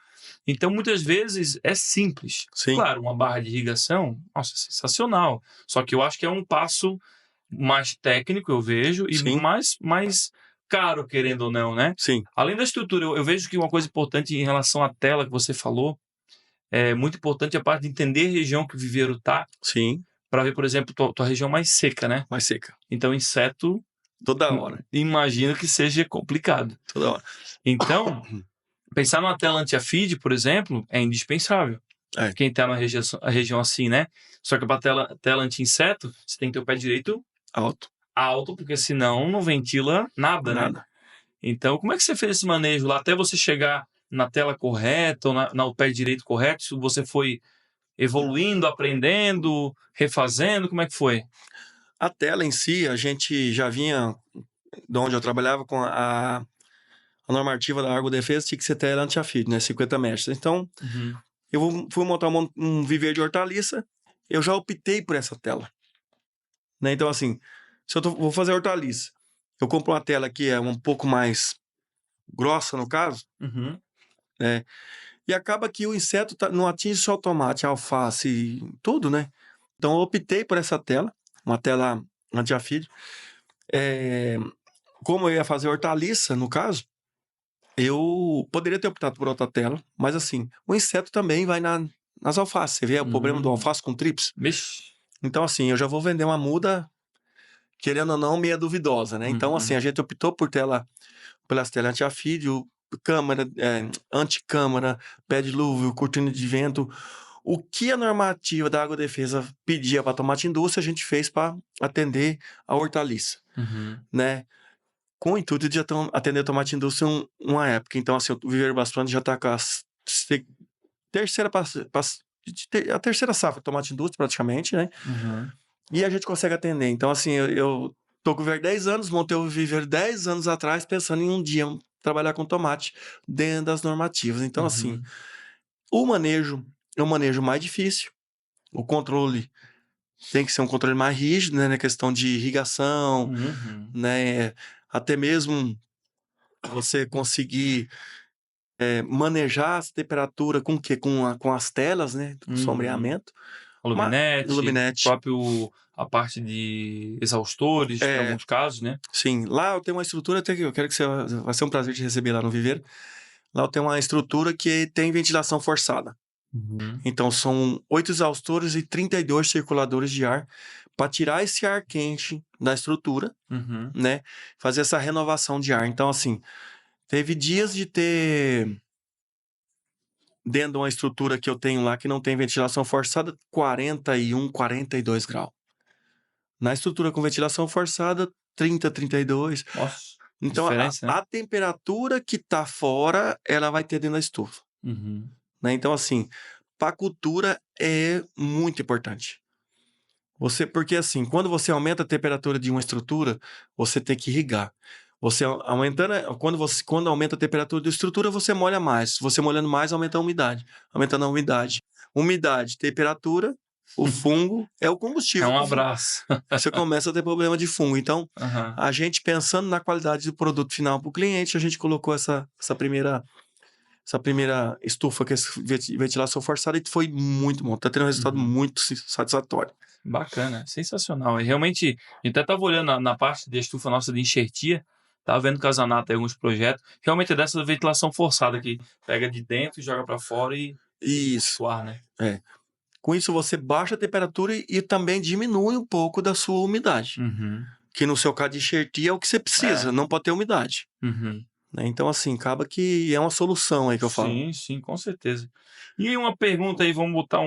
Então, muitas vezes, é simples. Sim. Claro, uma barra de irrigação, nossa, sensacional. Só que eu acho que é um passo mais técnico, eu vejo, e Sim. mais caro, querendo ou não, né? Sim. Além da estrutura, eu vejo que uma coisa importante em relação à tela que você falou, é muito importante a parte de entender a região que o viveiro tá. Sim. Para ver, por exemplo, tua região mais seca, né? Mais seca. Então, inseto... Toda hora. Imagino que seja complicado. Toda hora. Então, pensar numa tela anti-afid, por exemplo, é indispensável. Quem tá numa região assim, né? Só que para tela anti-inseto, você tem que ter o pé direito alto, porque senão não ventila nada, né? Então, como é que você fez esse manejo lá até você chegar na tela correta ou no pé direito correto? Se você foi evoluindo, aprendendo, refazendo, como é que foi? A tela em si, a gente já vinha, de onde eu trabalhava, com a normativa da Agrodefesa, tinha que ser tela anti-afid, né? 50 metros. Então, eu fui montar um viveiro de hortaliça, eu já optei por essa tela. Né? Então, assim, se eu vou fazer hortaliça, eu compro uma tela que é um pouco mais grossa, no caso, né? E acaba que o inseto não atinge só o tomate, a alface, tudo, né? Então, eu optei por essa tela, uma tela anti-afid. Como eu ia fazer hortaliça, no caso, eu poderia ter optado por outra tela, mas assim, o inseto também vai nas alfaces. Você vê o problema do alface com trips? Então, assim, eu já vou vender uma muda, querendo ou não, meia duvidosa, né? Então, assim, a gente optou pelas telas anti-afid, câmera, anti-câmara, pé dilúvio, cortina de vento. O que a normativa da Agrodefesa pedia para tomate indústria, a gente fez para atender a hortaliça, né? Com o intuito de atender a tomate indústria uma época. Então, assim, o Viveiro Basplano já está com a terceira safra de tomate indústria, praticamente, né? E a gente consegue atender. Então, assim, eu tô com o Viveiro 10 anos, montei o Viveiro 10 anos atrás, pensando em um dia trabalhar com tomate dentro das normativas. Então, assim, o manejo é um manejo mais difícil. O controle tem que ser um controle mais rígido, né? Na questão de irrigação, né? Até mesmo você conseguir manejar essa temperatura com o quê? Com as telas, né? Com sombreamento. Luminete, a parte de exaustores, em alguns casos, né? Sim, lá eu tenho uma estrutura, até que eu quero que vai ser um prazer te receber lá no viveiro. Lá eu tenho uma estrutura que tem ventilação forçada. Então são 8 exaustores e 32 circuladores de ar para tirar esse ar quente da estrutura, né? Fazer essa renovação de ar. Então, assim, teve dias de ter dentro de uma estrutura que eu tenho lá que não tem ventilação forçada, 41, 42 graus. Na estrutura com ventilação forçada, 30, 32. Nossa, então, a temperatura que tá fora, ela vai ter dentro da estufa. Né? Então, assim, para cultura é muito importante. Porque, assim, quando você aumenta a temperatura de uma estrutura, você tem que irrigar. Você aumentando, quando aumenta a temperatura da estrutura, você molha mais. Você molhando mais, aumenta a umidade. Aumentando a umidade. Umidade, temperatura, o fungo é o É combustível. um abraço. Você começa a ter problema de fungo. Então, Aham. a gente pensando na qualidade do produto final para o cliente, a gente colocou essa primeira estufa, que é essa ventilação forçada, e foi muito bom. Tá tendo um resultado muito satisfatório. Bacana, sensacional. E realmente, a gente até estava olhando na parte da estufa nossa de enxertia, tava vendo que a Zanata tem alguns projetos, realmente é dessa ventilação forçada que pega de dentro e joga para fora e Isso. o ar, né? Com isso, você baixa a temperatura e também diminui um pouco da sua umidade. Uhum. Que no seu caso de enxertia é o que você precisa, não pode ter umidade. Uhum. Né? Então, assim, acaba que é uma solução aí que eu falo. Sim, sim, com certeza. E aí uma pergunta aí, vamos botar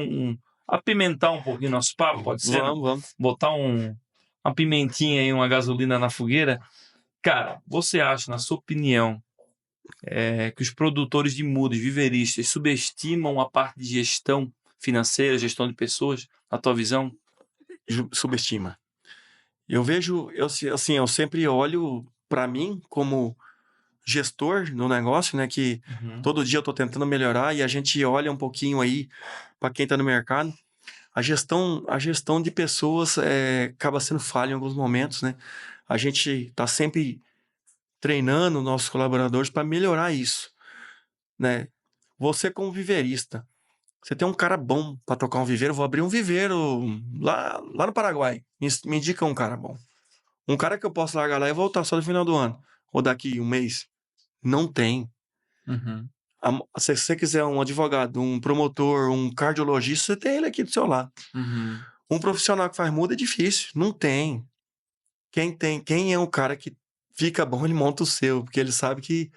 apimentar um pouquinho nosso papo, pode ser? Vamos. Botar uma pimentinha aí, uma gasolina na fogueira. Cara, você acha, na sua opinião, que os produtores de mudas, viveristas, subestimam a parte de gestão financeira, gestão de pessoas, na tua visão? Subestima. Eu vejo, eu sempre olho para mim como gestor no negócio, né? Que todo dia eu tô tentando melhorar e a gente olha um pouquinho aí para quem tá no mercado. A gestão de pessoas acaba sendo falha em alguns momentos, né? A gente tá sempre treinando nossos colaboradores para melhorar isso, né? Você como viveirista, você tem um cara bom para tocar um viveiro, eu vou abrir um viveiro lá no Paraguai. Me indica um cara bom. Um cara que eu posso largar lá e voltar só no final do ano, ou daqui um mês. Não tem. Uhum. Se você quiser um advogado, um promotor, um cardiologista, você tem ele aqui do seu lado. Uhum. Um profissional que faz muda é difícil. Não tem. Quem é o cara que fica bom, ele monta o seu, porque ele sabe que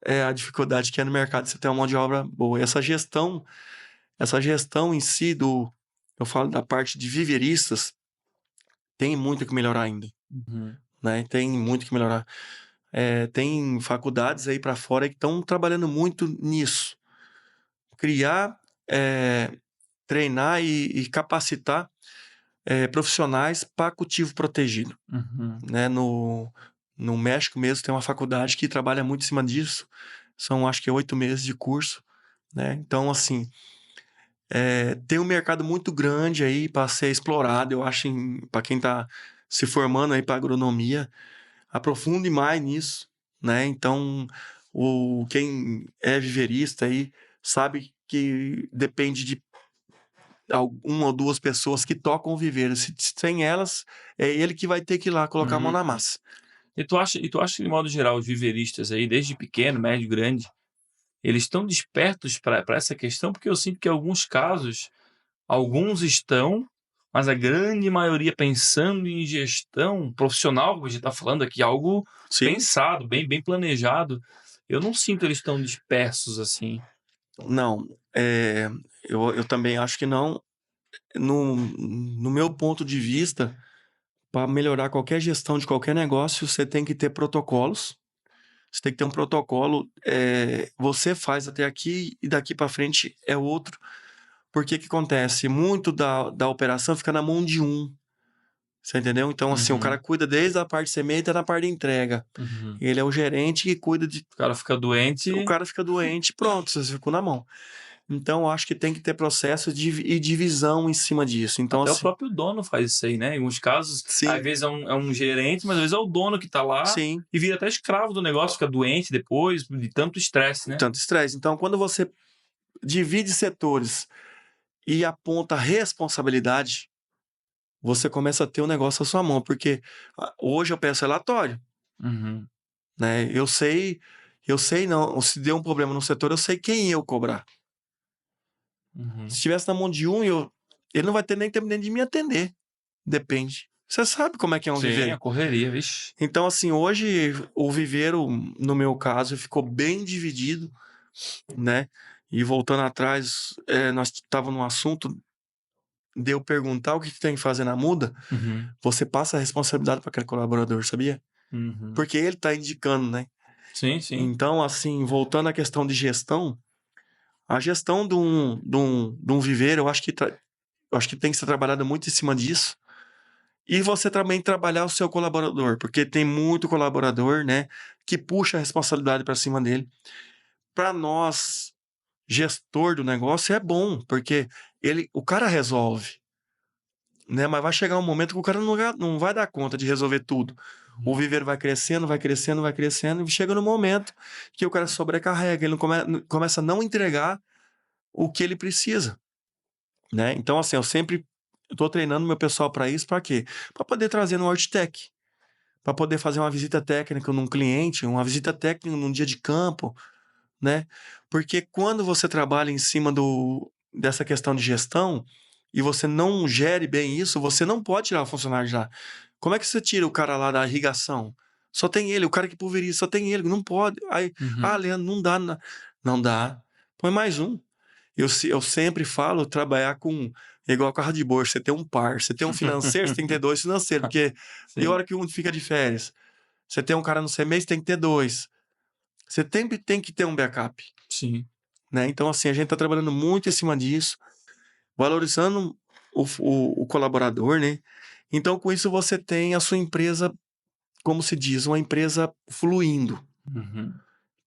é a dificuldade que é no mercado você ter uma mão de obra boa. E essa gestão em si eu falo da parte de viveiristas, tem muito que melhorar ainda, Uhum. né? Tem muito que melhorar. Tem faculdades aí para fora que estão trabalhando muito nisso. Criar, treinar e capacitar profissionais para cultivo protegido. Uhum. Né? No México mesmo tem uma faculdade que trabalha muito em cima disso. São, acho que 8 meses de curso. Né? Então, assim, tem um mercado muito grande aí para ser explorado. Eu acho, para quem está se formando aí para agronomia, aprofunde mais nisso, né? Então, quem é viveirista aí sabe que depende de uma ou duas pessoas que tocam o viveiro. Sem elas, é ele que vai ter que ir lá colocar a mão na massa. E tu acha que, de modo geral, os viveristas aí, desde pequeno, médio, grande, eles estão despertos para essa questão? Porque eu sinto que em alguns casos, alguns estão, mas a grande maioria pensando em gestão profissional, como a gente está falando aqui, algo Sim. pensado, bem planejado. Eu não sinto eles tão dispersos assim. Não, eu também acho que não. No meu ponto de vista, para melhorar qualquer gestão de qualquer negócio, você tem que ter protocolos. Você tem que ter um protocolo. Você faz até aqui e daqui para frente é outro. Porque que acontece? Muito da operação fica na mão de um. Você entendeu? Então, assim, o cara cuida desde a parte de semente até na parte de entrega. Ele é o gerente que cuida de. O cara fica doente. O cara fica doente, pronto, você ficou na mão. Então, eu acho que tem que ter processo e divisão em cima disso. Então, Até assim, o próprio dono faz isso aí, né? Em alguns casos, Sim. às vezes é um gerente, mas às vezes é o dono que tá lá sim, e vira até escravo do negócio, fica doente depois, de tanto estresse, né? tanto estresse. Então, quando você divide setores e aponta responsabilidade, você começa a ter um negócio à sua mão. Porque hoje eu peço relatório, Uhum. né? Eu sei não, se deu um problema no setor, eu sei quem eu cobrar. Uhum. Se estivesse na mão de um, ele não vai ter nem tempo nem de me atender. Depende. Você sabe como é que é um Sim, viveiro. a correria, vixe. Então, assim, hoje o viveiro, no meu caso, ficou bem dividido, né? E voltando atrás, nós estávamos num assunto de eu perguntar o que tem que fazer na muda, você passa a responsabilidade para aquele colaborador, sabia? Uhum. Porque ele está indicando, né? Sim, sim. Então, assim, voltando à questão de gestão, a gestão de um viveiro, eu acho que tem que ser trabalhada muito em cima disso. E você também trabalhar o seu colaborador, porque tem muito colaborador, né, que puxa a responsabilidade para cima dele. Para nós, gestor do negócio, é bom, porque o cara resolve, né, mas vai chegar um momento que o cara não vai dar conta de resolver tudo. O viveiro vai crescendo, vai crescendo, vai crescendo, e chega no momento que o cara sobrecarrega, ele começa a não entregar o que ele precisa, né? Então, assim, eu sempre estou treinando meu pessoal para isso, para quê? Para poder trazer no Hortitec, para poder fazer uma visita técnica num cliente, uma visita técnica num dia de campo, né? Porque quando você trabalha em cima dessa questão de gestão e você não gere bem isso, você não pode tirar o funcionário de lá. Como é que você tira o cara lá da irrigação? Só tem ele, o cara que pulveriza, só tem ele, não pode. Aí, Leandro, não dá. Não dá. Põe mais um. Eu sempre falo trabalhar com igual carro de boi, você tem um par, você tem um financeiro, você tem que ter dois financeiros, porque e a hora que um fica de férias, você tem um cara no semestre, tem que ter dois. Você sempre tem que ter um backup. Sim. Né? Então, assim, a gente está trabalhando muito em cima disso, valorizando o colaborador, né? Então, com isso, você tem a sua empresa, como se diz, uma empresa fluindo,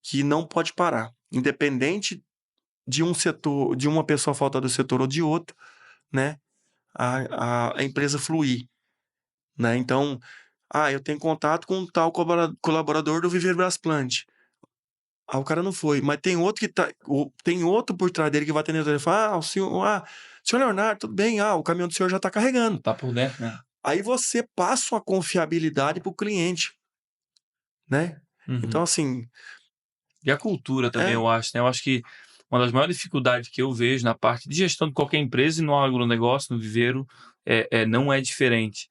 que não pode parar. Independente de um setor, de uma pessoa faltar do setor ou de outro, né? A empresa fluir, né? Então, eu tenho contato com um tal colaborador do Viver Brasplant. O cara não foi, mas tem outro tem outro por trás dele que vai atender o telefone. Senhor Leonardo, tudo bem? O caminhão do senhor já tá carregando. Tá por dentro, né? Aí você passa uma confiabilidade pro cliente, né? Então, assim... E a cultura também, eu acho, né? Eu acho que uma das maiores dificuldades que eu vejo na parte de gestão de qualquer empresa e no agronegócio, no viveiro, não é diferente.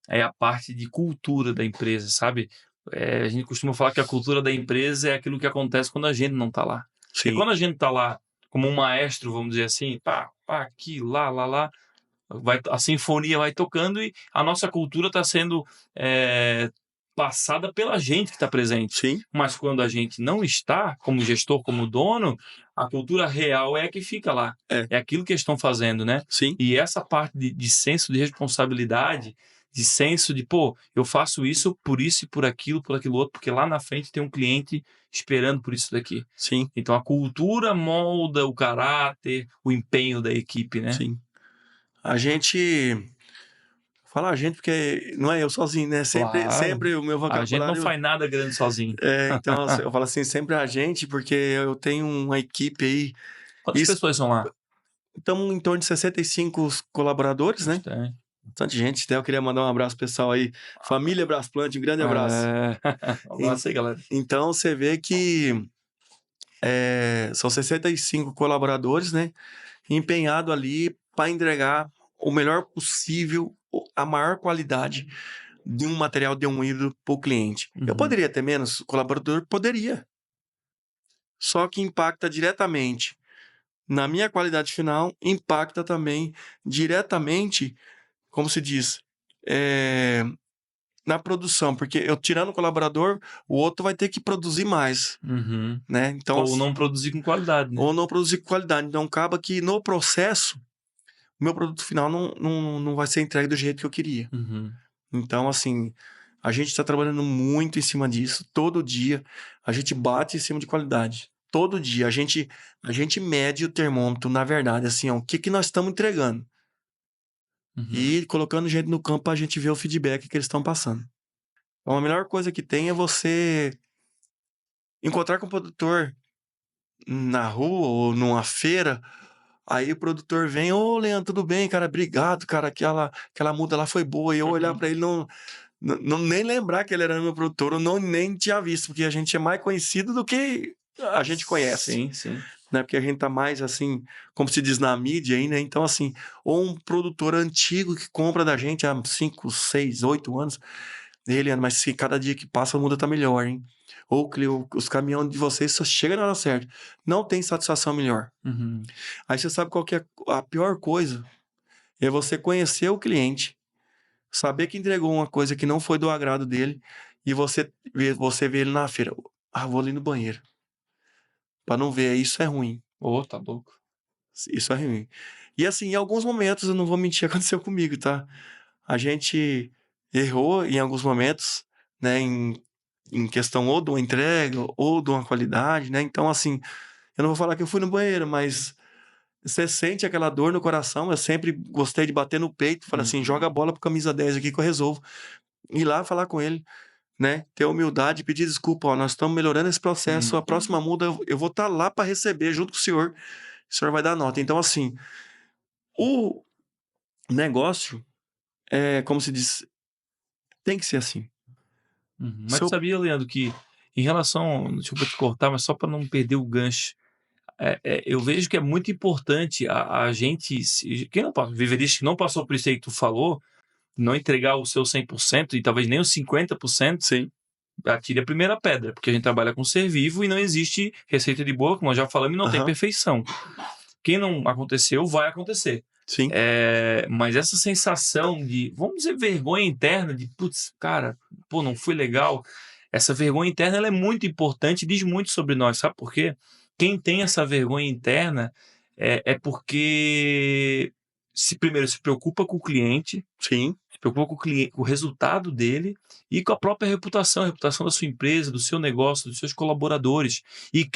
É a parte de cultura da empresa, sabe? A gente costuma falar que a cultura da empresa é aquilo que acontece quando a gente não tá lá. Sim. E quando a gente tá lá como um maestro, vamos dizer assim, pá, aqui, lá, a sinfonia vai tocando e a nossa cultura está sendo passada pela gente que está presente. Sim. Mas quando a gente não está, como gestor, como dono, a cultura real é a que fica lá. É aquilo que eles estão fazendo, né? Sim. E essa parte de senso de responsabilidade, de senso de, eu faço isso por aquilo outro, porque lá na frente tem um cliente esperando por isso daqui. Sim. Então a cultura molda o caráter, o empenho da equipe, né? Sim. A gente... Fala a gente porque não é eu sozinho, né? Sempre o meu vocabulário... A gente não faz nada grande sozinho. Então eu falo assim, sempre a gente, porque eu tenho uma equipe aí... Quantas pessoas são lá? Estamos em torno de 65 colaboradores, né? Bastante gente. Até eu queria mandar um abraço pessoal aí. Família Brasplant, um grande abraço. Um abraço aí, galera. Então, você vê que são 65 colaboradores, né? Empenhado ali para entregar o melhor possível, a maior qualidade de um material de um híbrido para o cliente. Eu poderia ter menos colaborador? Poderia. Só que impacta diretamente na minha qualidade final, impacta também diretamente, como se diz, na produção, porque eu tirando o colaborador, o outro vai ter que produzir mais, né? Então, ou não produzir com qualidade, né? Ou não produzir com qualidade. Então, acaba que no processo, o meu produto final não vai ser entregue do jeito que eu queria. Então, assim, a gente está trabalhando muito em cima disso. Todo dia, a gente bate em cima de qualidade. Todo dia, a gente mede o termômetro, na verdade, assim, o que nós estamos entregando. E colocando gente no campo para a gente ver o feedback que eles estão passando. Então, a melhor coisa que tem é você encontrar com o produtor na rua ou numa feira. Aí o produtor vem, Leandro, tudo bem, cara? Obrigado, cara, aquela muda lá foi boa. E eu olhar para ele, nem lembrar que ele era meu produtor, eu nem tinha visto, porque a gente é mais conhecido do que a gente conhece. Sim, sim. Né? Porque a gente tá mais, assim, como se diz na mídia aí, né? Então, assim, ou um produtor antigo que compra da gente há 5, 6, 8 anos. Leandro, mas se cada dia que passa a muda tá melhor, hein? Ou os caminhões de vocês só chegam na hora certa. Não tem satisfação melhor. Aí você sabe qual que é a pior coisa? É você conhecer o cliente, saber que entregou uma coisa que não foi do agrado dele e você vê ele na feira. Vou ali no banheiro. Pra não ver, isso é ruim. Tá louco. Isso é ruim. E assim, em alguns momentos, eu não vou mentir, aconteceu comigo, tá? a gente errou em alguns momentos, né, em questão ou de uma entrega ou de uma qualidade, né? Então, assim, eu não vou falar que eu fui no banheiro, mas você sente aquela dor no coração. Eu sempre gostei de bater no peito, falar assim, joga a bola pro camisa 10 aqui que eu resolvo. Ir lá falar com ele, né? Ter humildade, pedir desculpa, ó, nós estamos melhorando esse processo, a próxima muda eu vou estar lá para receber junto com o senhor vai dar nota. Então, assim, o negócio, como se diz, tem que ser assim. Mas tu sabia, Leandro, que em relação, desculpa te cortar, mas só para não perder o gancho, eu vejo que é muito importante a gente, quem não passa, viverista que não passou por isso aí que tu falou, não entregar o seu 100% e talvez nem os 50%, Sim. atire a primeira pedra, porque a gente trabalha com ser vivo e não existe receita de bolo, como nós já falamos, e não tem perfeição. Quem não aconteceu, vai acontecer. Sim. Mas essa sensação de, vamos dizer, vergonha interna, de, putz, cara, pô, não foi legal. Essa vergonha interna, ela é muito importante, diz muito sobre nós, sabe por quê? Quem tem essa vergonha interna é porque, primeiro, se preocupa com o cliente, Sim. se preocupa com o resultado dele e com a própria reputação, a reputação da sua empresa, do seu negócio, dos seus colaboradores. E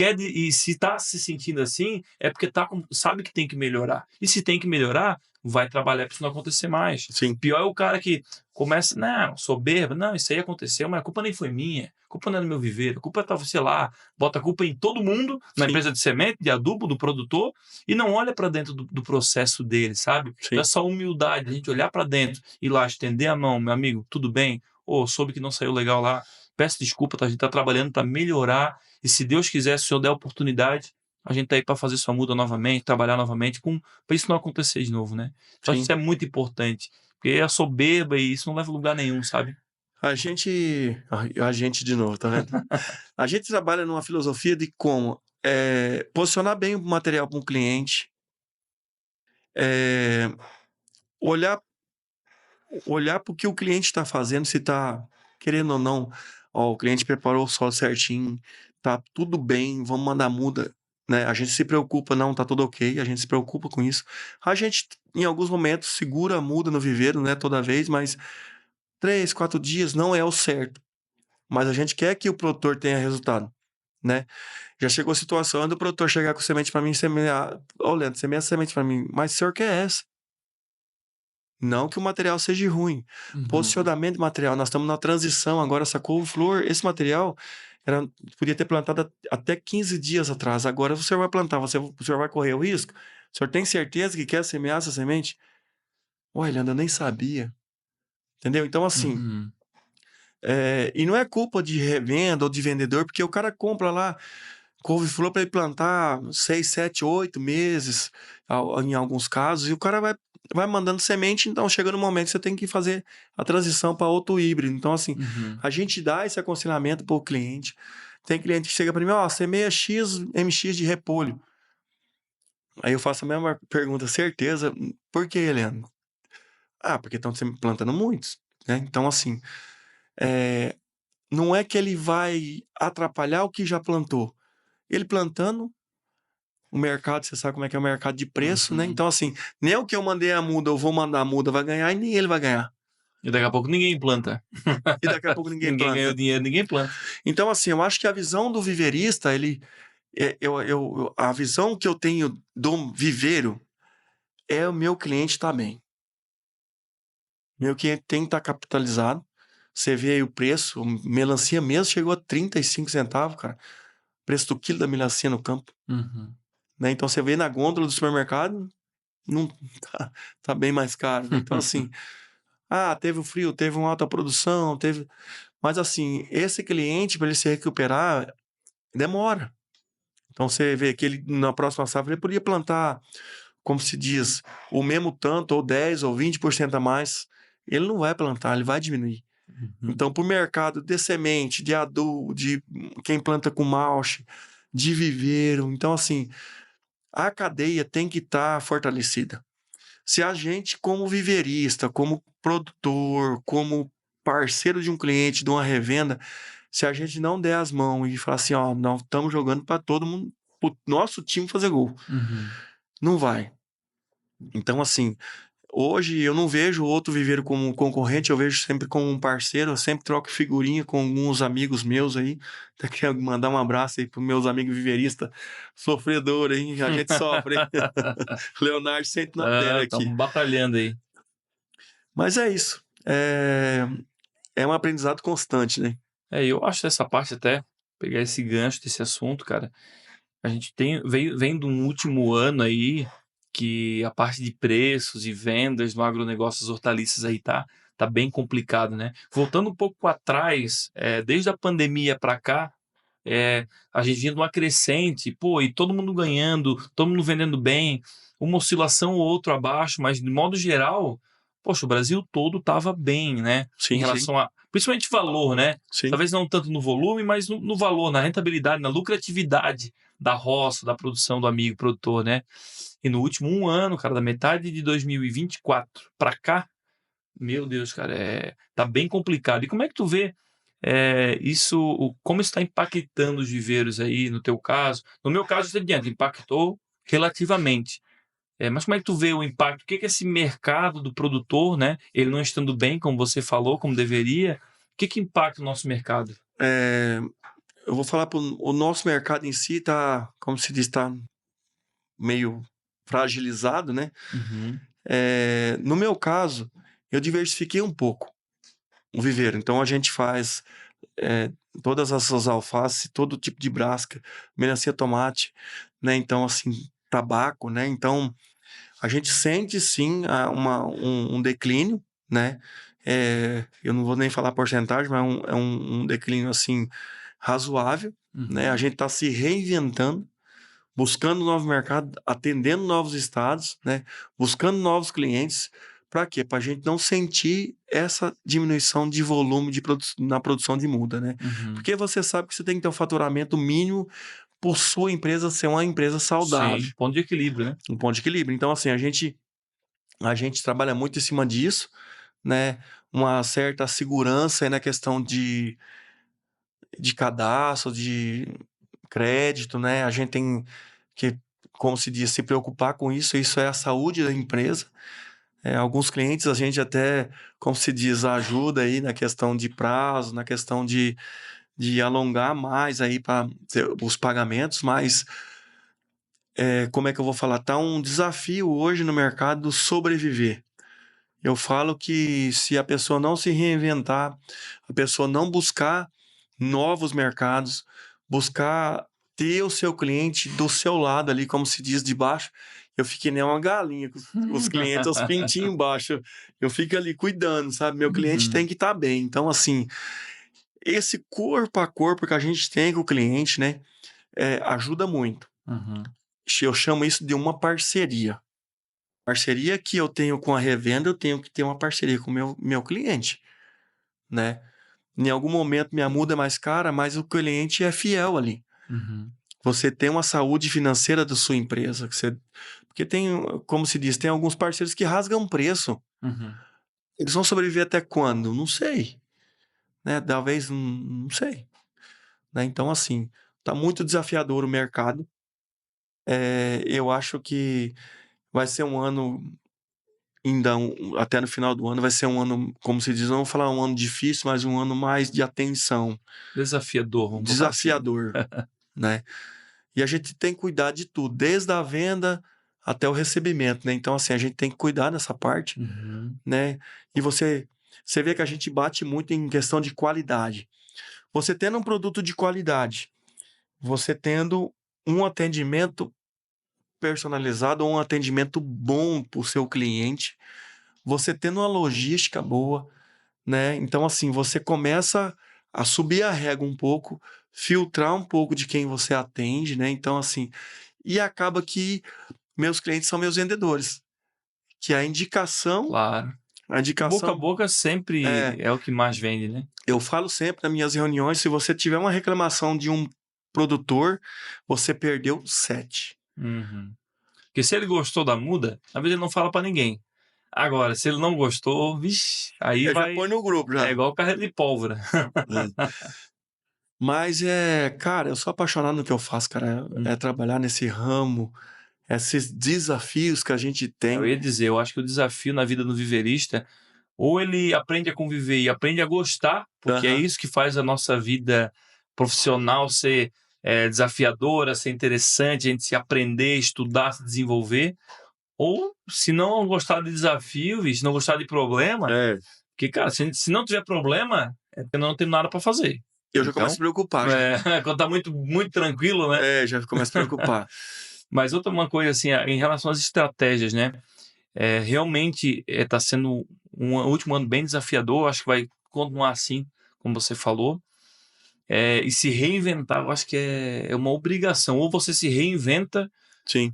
se está se sentindo assim, é porque sabe que tem que melhorar. E se tem que melhorar, vai trabalhar para isso não acontecer mais. Sim. Pior é o cara que começa, não, soberba, não, isso aí aconteceu, mas a culpa nem foi minha, a culpa não é do meu viveiro, a culpa estava, sei lá, bota a culpa em todo mundo, na empresa de semente, de adubo, do produtor, e não olha para dentro do processo dele, sabe? Sim. Não é só humildade, a gente olhar para dentro e lá estender a mão, meu amigo, tudo bem? Soube que não saiu legal lá, peço desculpa, a gente está trabalhando para melhorar, e se Deus quiser, se o senhor der a oportunidade, a gente tá aí para fazer sua muda novamente, trabalhar novamente, para isso não acontecer de novo, né? Então, isso é muito importante, porque a soberba e isso não leva a lugar nenhum, sabe? A gente de novo, tá vendo? A gente trabalha numa filosofia de como posicionar bem o material para um cliente, olhar para o que o cliente está fazendo, se está querendo ou não. Ó, o cliente preparou o solo certinho, tá tudo bem, vamos mandar muda, né? A gente se preocupa, não, tá tudo ok, a gente se preocupa com isso. A gente, em alguns momentos, segura a muda no viveiro, né, toda vez, mas 3, 4 dias não é o certo. Mas a gente quer que o produtor tenha resultado, né? Já chegou a situação do produtor chegar com semente para mim e semear. Ô, Leandro, semeia semente para mim. Mas o senhor quer essa? Não que o material seja ruim. Posicionamento de material. Nós estamos na transição agora, essa couve-flor. Esse material podia ter plantado até 15 dias atrás. Agora o senhor vai plantar, o senhor vai correr o risco? O senhor tem certeza que quer semear essa semente? Olha, Leandro, eu nem sabia. Entendeu? Então, assim, e não é culpa de revenda ou de vendedor, porque o cara compra lá couve-flor para ele plantar 6, 7, 8 meses, em alguns casos, e o cara vai mandando semente, então chega no momento que você tem que fazer a transição para outro híbrido. Então, assim, a gente dá esse aconselhamento para o cliente. Tem cliente que chega para mim, ó, semeia X, MX de repolho. Aí eu faço a mesma pergunta, certeza. Por que, Helena? Porque estão plantando muitos, né? Então, assim, não é que ele vai atrapalhar o que já plantou. Ele plantando, o mercado, você sabe como é que é o mercado de preço, né? Então, assim, nem o que eu mandei a muda, eu vou mandar a muda, vai ganhar, e nem ele vai ganhar. E daqui a pouco ninguém planta. E daqui a pouco ninguém Ninguém planta. ganhou dinheiro, ninguém planta. Então, assim, eu acho que a visão do viverista, a visão que eu tenho do viveiro é o meu cliente tá bem. Meu cliente tem que estar capitalizado. Você vê aí o preço, melancia mesmo chegou a 35 centavos, cara. Preço do quilo da melancia no campo. Né? Então, você vê na gôndola do supermercado, não tá bem mais caro. Né? Então, assim, teve o frio, teve uma alta produção, mas, assim, esse cliente, para ele se recuperar, demora. Então, você vê que ele, na próxima safra, ele podia plantar, como se diz, o mesmo tanto, ou 10% ou 20% a mais. Ele não vai plantar, ele vai diminuir. Então, para o mercado de semente, de adubo, de quem planta com mulch, de viveiro, então, assim, a cadeia tem que estar fortalecida. Se a gente, como viverista, como produtor, como parceiro de um cliente, de uma revenda, se a gente não der as mãos e falar assim, ó, nós estamos jogando para todo mundo, o nosso time fazer gol. Não vai. Então, assim, Hoje eu não vejo outro viveiro como um concorrente, eu vejo sempre como um parceiro, eu sempre troco figurinha com alguns amigos meus aí. Até quero mandar um abraço aí pros meus amigos viveiristas, sofredor, hein? A gente sofre, hein? Leonardo sente na pele aqui. Estamos batalhando aí. Mas é isso. É um aprendizado constante, né? Eu acho essa parte até, pegar esse gancho desse assunto, cara, a gente vem de um último ano aí que a parte de preços e vendas no agronegócio das hortaliças aí tá bem complicado, né? Voltando um pouco atrás, desde a pandemia para cá, a gente vinha de uma crescente, e todo mundo ganhando, todo mundo vendendo bem, uma oscilação ou outra abaixo, mas de modo geral, poxa, o Brasil todo estava bem, né? Sim, Em relação a, principalmente valor, né? sim. Talvez não tanto no volume, mas no valor, na rentabilidade, na lucratividade da roça, da produção do amigo produtor, né? E no último 1 ano, cara, da metade de 2024 para cá, meu Deus, cara, tá bem complicado. E como é que tu vê como isso está impactando os viveiros aí, no teu caso? No meu caso, você adianta, impactou relativamente. Mas como é que tu vê o impacto? O que é esse mercado do produtor, né? Ele não estando bem, como você falou, como deveria, o que impacta o nosso mercado? Eu vou falar o nosso mercado em si tá, como se diz, tá meio fragilizado, né? Uhum. No meu caso, eu diversifiquei um pouco o viveiro. Então, a gente faz todas essas alfaces, todo tipo de brasca, melancia, tomate, né? Então, assim, tabaco, né? Então, a gente sente, sim, um declínio, né? Eu não vou nem falar porcentagem, mas é um declínio, assim, razoável, né? A gente está se reinventando, buscando novo mercado, atendendo novos estados, né? Buscando novos clientes. Para quê? Para a gente não sentir essa diminuição de volume na produção de muda, né? Uhum. Porque você sabe que você tem que ter um faturamento mínimo por sua empresa ser uma empresa saudável. Sim, ponto de equilíbrio, né? Um ponto de equilíbrio. Então, assim, a gente trabalha muito em cima disso, né? Uma certa segurança aí na questão de cadastro, de crédito, né? A gente tem que, como se diz, se preocupar com isso. Isso é a saúde da empresa. Alguns clientes a gente até, como se diz, ajuda aí na questão de prazo, na questão de alongar mais aí para os pagamentos, mas como é que eu vou falar? Tá um desafio hoje no mercado sobreviver. Eu falo que se a pessoa não se reinventar, a pessoa não buscar novos mercados, buscar ter o seu cliente do seu lado ali, como se diz, de baixo. Eu fiquei nem uma galinha com os clientes, os pintinhos embaixo. Eu fico ali cuidando, sabe? Meu cliente tem que estar bem. Então, assim, esse corpo a corpo que a gente tem com o cliente, né? Ajuda muito. Uhum. Eu chamo isso de uma parceria. Parceria que eu tenho com a revenda, eu tenho que ter uma parceria com o meu cliente, né? Em algum momento minha muda é mais cara, mas o cliente é fiel ali. Uhum. Você tem uma saúde financeira da sua empresa. Porque tem, como se diz, tem alguns parceiros que rasgam preço. Uhum. Eles vão sobreviver até quando? Não sei. Né? Talvez, não sei. Né? Então, assim, tá muito desafiador o mercado. Eu acho que vai ser um ano, ainda até no final do ano, vai ser um ano, como se diz, não vou falar um ano difícil, mas um ano mais de atenção. Desafiador, vamos botar assim. Desafiador, né? E a gente tem que cuidar de tudo, desde a venda até o recebimento, né? Então, assim, a gente tem que cuidar dessa parte, Uhum. né? E você vê que a gente bate muito em questão de qualidade. Você tendo um produto de qualidade, você tendo um atendimento personalizado, um atendimento bom para o seu cliente, você tendo uma logística boa, né? Então, assim, você começa a subir a régua um pouco, filtrar um pouco de quem você atende, né? Então, assim, e acaba que meus clientes são meus vendedores, que a indicação... Claro. A indicação... Boca a boca sempre é o que mais vende, né? Eu falo sempre nas minhas reuniões, se você tiver uma reclamação de um produtor, você perdeu 7. Uhum. Porque se ele gostou da muda, às vezes ele não fala pra ninguém. Agora, se ele não gostou, vixe, aí Eu vai... já põe no grupo, já. É igual carreira de pólvora. Mas cara, eu sou apaixonado no que eu faço, cara. É trabalhar nesse ramo, esses desafios que a gente tem. Eu ia dizer, eu acho que o desafio na vida do viverista, ou ele aprende a conviver e aprende a gostar, porque é isso que faz a nossa vida profissional ser desafiadora, ser interessante, a gente se aprender, estudar, se desenvolver. Ou, se não gostar de desafios, se não gostar de problema, porque, cara, se não tiver problema, é porque não tem nada para fazer. Eu já começo a preocupar. Quando tá muito, muito tranquilo, né? Já começo a preocupar. Mas uma coisa, assim, em relação às estratégias, né? Realmente está sendo um último ano bem desafiador, acho que vai continuar assim, como você falou. E se reinventar, eu acho que é uma obrigação. Ou você se reinventa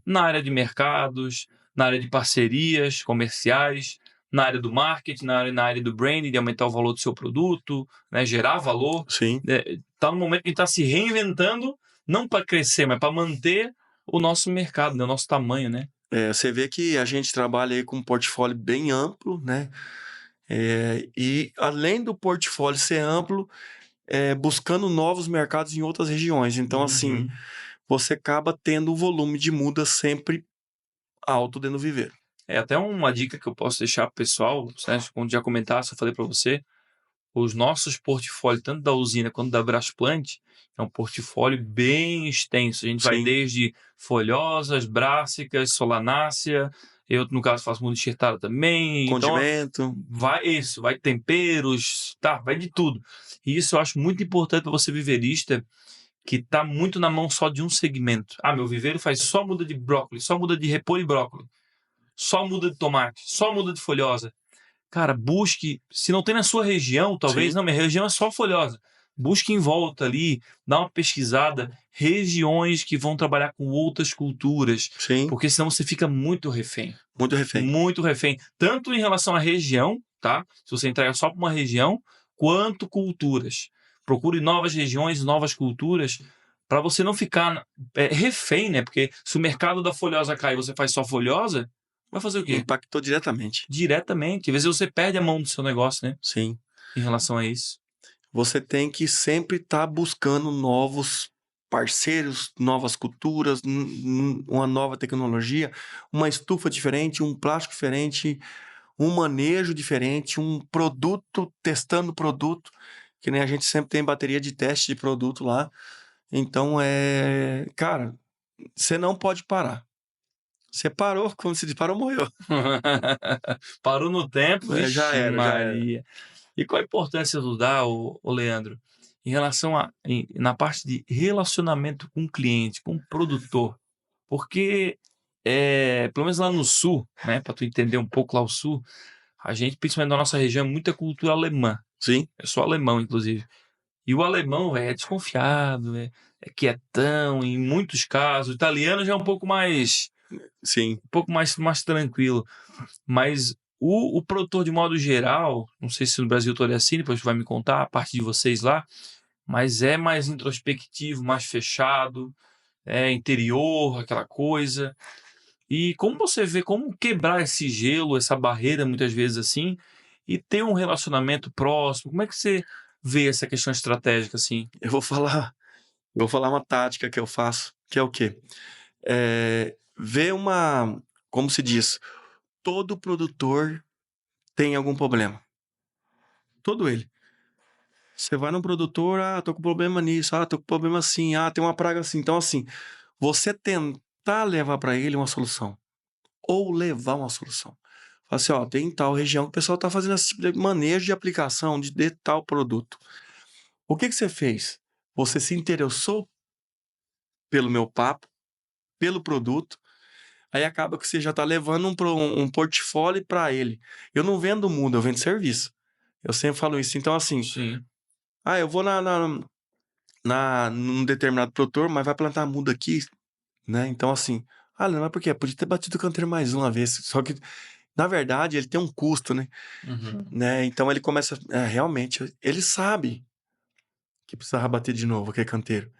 na área de mercados, na área de parcerias comerciais, na área do marketing, na área do branding, de aumentar o valor do seu produto, né, gerar valor. Está no momento que a gente está se reinventando, não para crescer, mas para manter o nosso mercado, né, o nosso tamanho, né? Você vê que a gente trabalha aí com um portfólio bem amplo, né? E além do portfólio ser amplo, buscando novos mercados em outras regiões. Então, assim, você acaba tendo o volume de mudas sempre alto dentro do viveiro. Até uma dica que eu posso deixar para o pessoal, né, quando já comentasse, eu falei para você, os nossos portfólios, tanto da usina quanto da Brasplant, é um portfólio bem extenso. A gente vai desde folhosas, brássicas, solanácea, eu, no caso, faço muda enxertada também. Condimento. Então, vai temperos, vai de tudo. E isso eu acho muito importante para você viverista, que está muito na mão só de um segmento. Meu viveiro faz só muda de brócolis, só muda de repolho e brócolis, só muda de tomate, só muda de folhosa. Cara, busque, se não tem na sua região, talvez, não, minha região é só folhosa. Busque em volta ali, dá uma pesquisada, regiões que vão trabalhar com outras culturas. Porque senão você fica muito refém. Muito refém. Muito refém. Tanto em relação à região, tá? Se você entrega só para uma região, quanto culturas. Procure novas regiões, novas culturas, para você não ficar refém, né? Porque se o mercado da folhosa cai e você faz só folhosa, vai fazer o quê? Impactou diretamente. Diretamente. Às vezes você perde a mão do seu negócio, né? Sim. Em relação a isso. Você tem que sempre estar buscando novos parceiros, novas culturas, uma nova tecnologia, uma estufa diferente, um plástico diferente, um manejo diferente, um produto, testando produto, que nem a gente sempre tem bateria de teste de produto lá. Então, cara, você não pode parar. Você parou, quando se disparou, morreu. Parou no tempo, já era, Maria. Já era. E qual a importância do DA, ô Leandro, em relação na parte de relacionamento com o cliente, com o produtor? Porque, pelo menos lá no Sul, né, para tu entender um pouco lá o Sul, a gente, principalmente na nossa região, é muita cultura alemã. Sim. Eu sou alemão, inclusive. E o alemão é desconfiado, é quietão, em muitos casos. O italiano já é um pouco mais... Sim. Um pouco mais tranquilo. Mas o produtor, de modo geral, não sei se no Brasil todo é assim, depois vai me contar a parte de vocês lá, mas é mais introspectivo, mais fechado, interior, aquela coisa. E como você vê, como quebrar esse gelo, essa barreira, muitas vezes assim, e ter um relacionamento próximo? Como é que você vê essa questão estratégica assim? Eu vou falar uma tática que eu faço, que é o quê? Ver como se diz, todo produtor tem algum problema. Todo ele. Você vai num produtor, tô com problema nisso, tô com problema assim, tem uma praga assim. Então, assim, você tentar levar para ele uma solução. Ou levar uma solução. Fala assim, tem tal região que o pessoal tá fazendo esse tipo de manejo de aplicação de tal produto. O que você fez? Você se interessou pelo meu papo, pelo produto, aí acaba que você já está levando um portfólio para ele. Eu não vendo muda, eu vendo serviço. Eu sempre falo isso. Então, assim, eu vou num determinado produtor, mas vai plantar muda aqui, né? Então, assim, não, mas por quê? Podia ter batido o canteiro mais uma vez. Só que, na verdade, ele tem um custo, né? Né? Então, ele começa... realmente, ele sabe que precisava bater de novo aquele canteiro.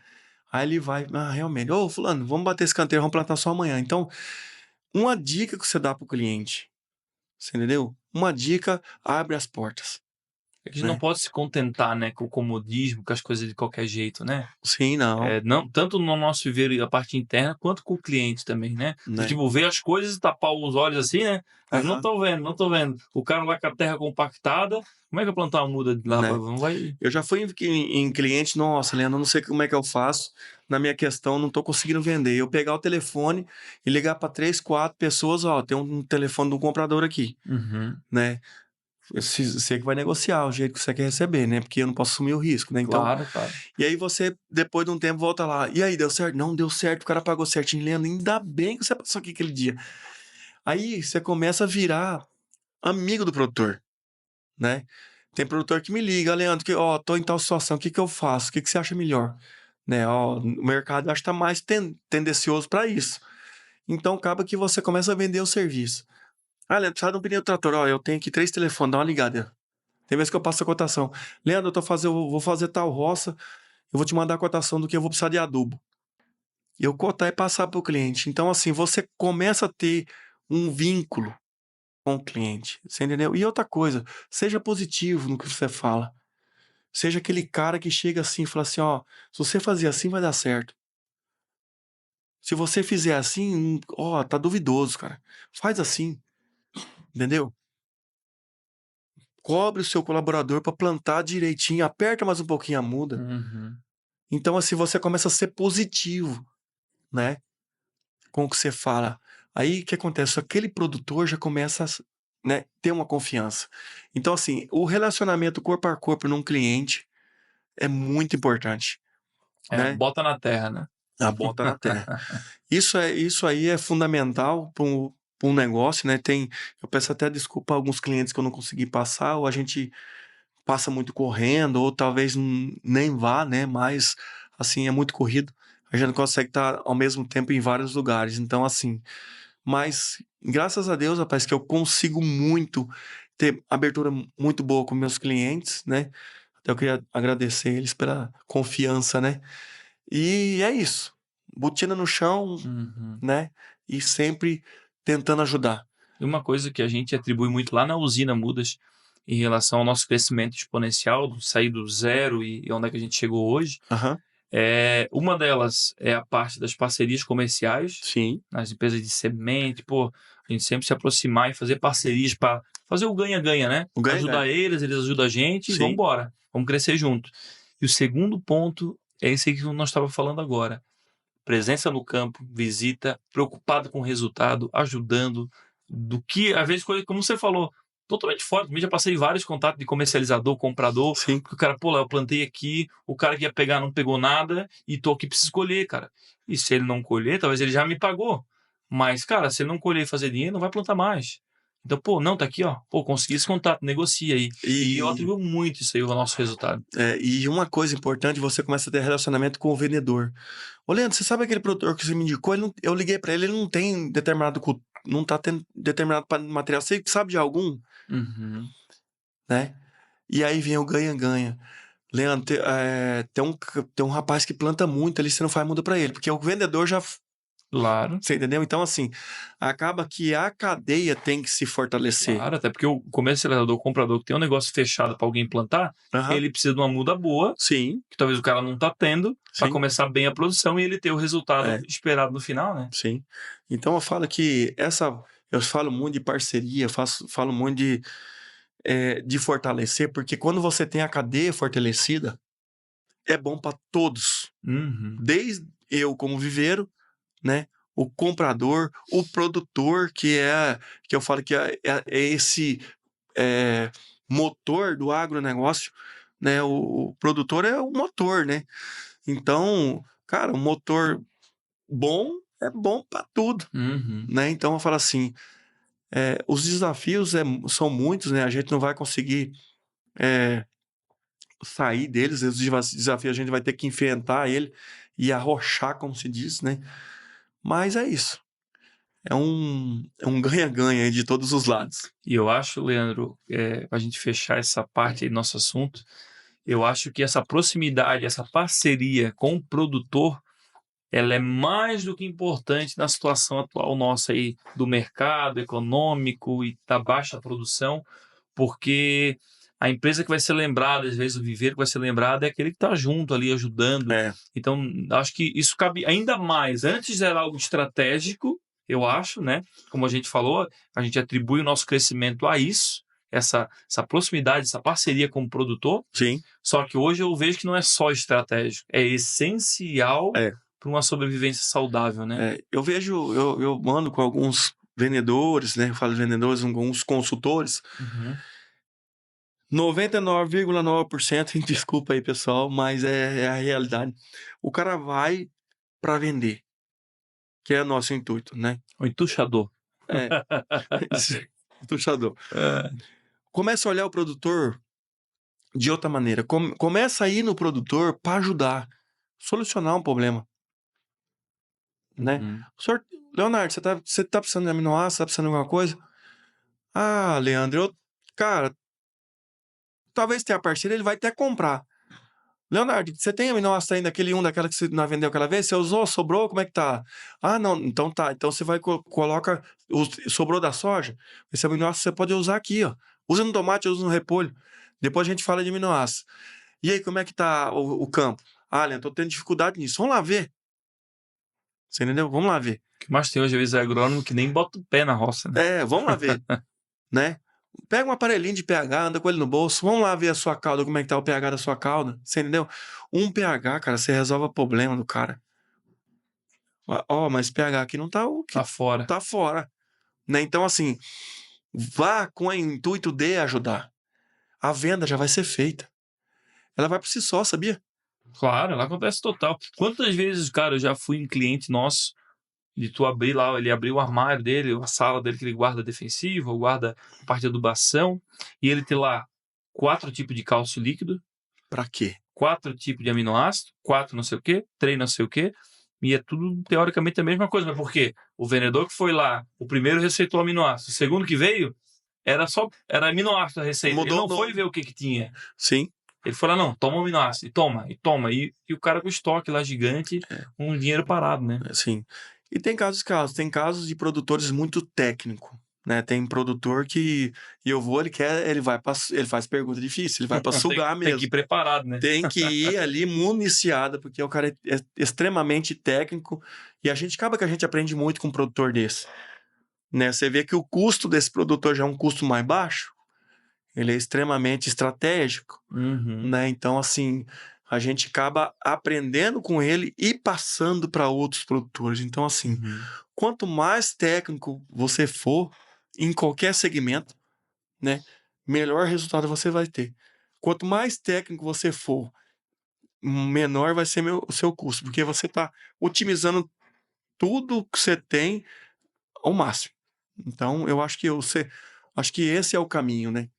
Aí ele vai, realmente, fulano, vamos bater esse canteiro, vamos plantar só amanhã. Então, uma dica que você dá pro cliente, você entendeu? Uma dica abre as portas. É que a gente não né? pode se contentar, né, com o comodismo, com as coisas de qualquer jeito, né? Sim, não, Não, tanto no nosso viver a parte interna, quanto com o cliente também, né? né? Tipo, ver as coisas e tapar os olhos assim, né? Mas não Aham, tô vendo, não tô vendo. O cara lá com a terra compactada, como é que eu plantar uma muda de lá? né? Não vai... Eu já fui em cliente, nossa, Leandro, eu não sei como é que eu faço. Na minha questão, não tô conseguindo vender. Eu pegar o telefone e ligar para 3, 4 pessoas, ó, tem um telefone de um comprador aqui, Uhum, né? Você que vai negociar o jeito que você quer receber, né? Porque eu não posso assumir o risco, né? Então, claro, claro. e aí você, depois de um tempo, volta lá. E aí, deu certo? Não, deu certo, o cara pagou certinho. Leandro, ainda bem que você passou aqui aquele dia. Aí você começa a virar amigo do produtor, né? Tem produtor que me liga, Leandro, que, ó, tô em tal situação, o que que eu faço? O que que você acha melhor? Né? Ó, o mercado eu acho que tá mais tendencioso para isso. Então acaba que você começa a vender o serviço. Ah, Leandro, precisa de um pneu trator. Ó, eu tenho aqui 3 telefones, dá uma ligada. Tem vezes que eu passo a cotação. Leandro, eu vou fazer tal roça, eu vou te mandar a cotação do que eu vou precisar de adubo. E eu cotar e passar para o cliente. Então, assim, você começa a ter um vínculo com o cliente. Você entendeu? E outra coisa, seja positivo no que você fala. Seja aquele cara que chega assim e fala assim: ó, se você fazer assim, vai dar certo. Se você fizer assim, ó, tá duvidoso, cara. Faz assim, entendeu? Cobre o seu colaborador para plantar direitinho, aperta mais um pouquinho a muda. Uhum. Então, assim, você começa a ser positivo, né? Com o que você fala. Aí, o que acontece? Aquele produtor já começa a, né, ter uma confiança. Então, assim, o relacionamento corpo a corpo num cliente é muito importante, né? Bota na terra, né? A bota na terra. Isso aí é fundamental para um negócio, né? Eu peço até desculpa a alguns clientes que eu não consegui passar, ou a gente passa muito correndo, ou talvez nem vá, né? Mas, assim, é muito corrido. A gente não consegue estar ao mesmo tempo em vários lugares. Então, assim, mas graças a Deus, rapaz, que eu consigo muito ter abertura muito boa com meus clientes, né? Até eu queria agradecer eles pela confiança, né? E é isso. Botina no chão, Uhum. né? E sempre tentando ajudar. E uma coisa que a gente atribui muito lá na usina Mudas, em relação ao nosso crescimento exponencial, sair do zero e onde é que a gente chegou hoje, Aham, uma delas é a parte das parcerias comerciais, sim. nas empresas de semente, pô, a gente sempre se aproximar e fazer parcerias para fazer o ganha-ganha, né? O ganha-ganha. Ajudar eles, eles ajudam a gente e vamos Sim. embora, vamos crescer junto. E o segundo ponto é esse aí que nós estávamos falando agora. Presença no campo, visita, preocupado com o resultado, ajudando, do que, às vezes, coisa, como você falou, totalmente fora. Eu já passei vários contatos de comercializador, comprador, Sim. porque o cara, pô, lá, eu plantei aqui, o cara que ia pegar não pegou nada, e tô aqui pra escolher, cara. E se ele não colher, talvez ele já me pagou. Mas, cara, se ele não colher e fazer dinheiro, não vai plantar mais. Então, pô, não, tá aqui, ó. Pô, consegui esse contato, negocia aí. E eu E, atribuo muito isso aí ao nosso resultado. e uma coisa importante, você começa a ter relacionamento com o vendedor. Ô, Leandro, você sabe aquele produtor que você me indicou? Eu liguei pra ele, ele não tem determinado, não tá tendo determinado material. Você sabe de algum, Uhum. né? E aí vem o ganha-ganha. Leandro, tem um rapaz que planta muito ali, você não faz muda pra ele, porque o vendedor já. Claro. Você entendeu? Então, assim, acaba que a cadeia tem que se fortalecer. Claro, até porque o comercializador, o comprador que tem um negócio fechado para alguém plantar, Aham. ele precisa de uma muda boa, Sim, que talvez o cara não está tendo, para sim, começar bem a produção e ele ter o resultado é, esperado no final, né? sim. Então eu falo que eu falo muito de parceria, falo muito de fortalecer, porque quando você tem a cadeia fortalecida, é bom para todos. Uhum. Desde eu como viveiro, né? O comprador, o produtor, que eu falo que é esse é, motor do agronegócio, né? O produtor é o motor, né? Então, cara, o motor bom é bom para tudo, Uhum. né? Então eu falo assim, os desafios são muitos, né? A gente não vai conseguir é, sair deles, os desafios a gente vai ter que enfrentar ele e arrochar, como se diz, né? Mas é isso. É um ganha-ganha aí de todos os lados. E eu acho, Leandro, para a gente fechar essa parte aí do nosso assunto, eu acho que essa proximidade, essa parceria com o produtor, ela é mais do que importante na situação atual nossa aí do mercado econômico e da baixa produção, porque a empresa que vai ser lembrada, às vezes o viveiro que vai ser lembrado é aquele que está junto ali, ajudando. Então, acho que isso cabe ainda mais. Antes era algo estratégico, eu acho, né? Como a gente falou, a gente atribui o nosso crescimento a isso, essa proximidade, essa parceria com o produtor. Sim. Só que hoje eu vejo que não é só estratégico, é essencial para uma sobrevivência saudável, né? Eu vejo, eu mando com alguns vendedores, né? Eu falo vendedores, alguns consultores. 99,9%, desculpa aí, pessoal, mas é a realidade. O cara vai para vender, que é nosso intuito, né? O entuchador. Entuchador. Começa a olhar o produtor de outra maneira. Começa a ir no produtor para ajudar, solucionar um problema, né? Senhor, Leonardo, você tá precisando de aminoácido, você tá precisando de alguma coisa? Ah, Leandro, cara, talvez tenha parceiro, ele vai até comprar. Leonardo, você tem aminoácido ainda, daquela que você não vendeu aquela vez? Você usou, sobrou, como é que tá? Ah, não, então tá. Então você vai, coloca, sobrou da soja, esse aminoácido você pode usar aqui, ó. Usa no tomate, usa no repolho. Depois a gente fala de aminoácido. E aí, como é que tá o campo? Ah, Leandro, tô tendo dificuldade nisso. Vamos lá ver. Você entendeu? Vamos lá ver. O que mais tem hoje, às vezes, é agrônomo que nem bota o pé na roça, né? Vamos lá ver, né? Pega um aparelhinho de pH, anda com ele no bolso. Vamos lá ver a sua cauda, como é que tá o pH da sua cauda. Você entendeu? Um pH, cara, você resolve o problema do cara. Mas pH aqui não tá o que Tá fora. tá fora. Né? Então, assim, vá com o intuito de ajudar. A venda já vai ser feita. Ela vai por si só, sabia? Claro, ela acontece total. Quantas vezes, cara, eu já fui em cliente nosso de tu abrir lá, ele abriu o armário dele, a sala dele que ele guarda defensivo, guarda a parte de adubação, e ele tem lá 4 tipos de cálcio líquido. Pra quê? 4 tipos de aminoácido, 4 não sei o quê, 3 não sei o quê, e é tudo teoricamente a mesma coisa, mas por quê? O vendedor que foi lá, o primeiro receitou aminoácido, o segundo que veio, era aminoácido a receita, ele não foi ver o que tinha. Sim. Ele foi lá, não, toma o aminoácido, e toma, e o cara com o estoque lá gigante, um dinheiro parado, né? Sim. E tem casos de produtores muito técnicos, né? Tem produtor que ele faz pergunta difícil, ele vai para sugar mesmo. Tem que ir preparado, né? Tem que ir ali municiado, porque o cara é extremamente técnico e acaba que a gente aprende muito com um produtor desse, né? Você vê que o custo desse produtor já é um custo mais baixo, ele é extremamente estratégico, né? Então, assim, a gente acaba aprendendo com ele e passando para outros produtores. Então, assim, quanto mais técnico você for em qualquer segmento, né, melhor resultado você vai ter. Quanto mais técnico você for, menor vai ser o seu custo, porque você está otimizando tudo que você tem ao máximo. Então, eu acho que esse é o caminho, né?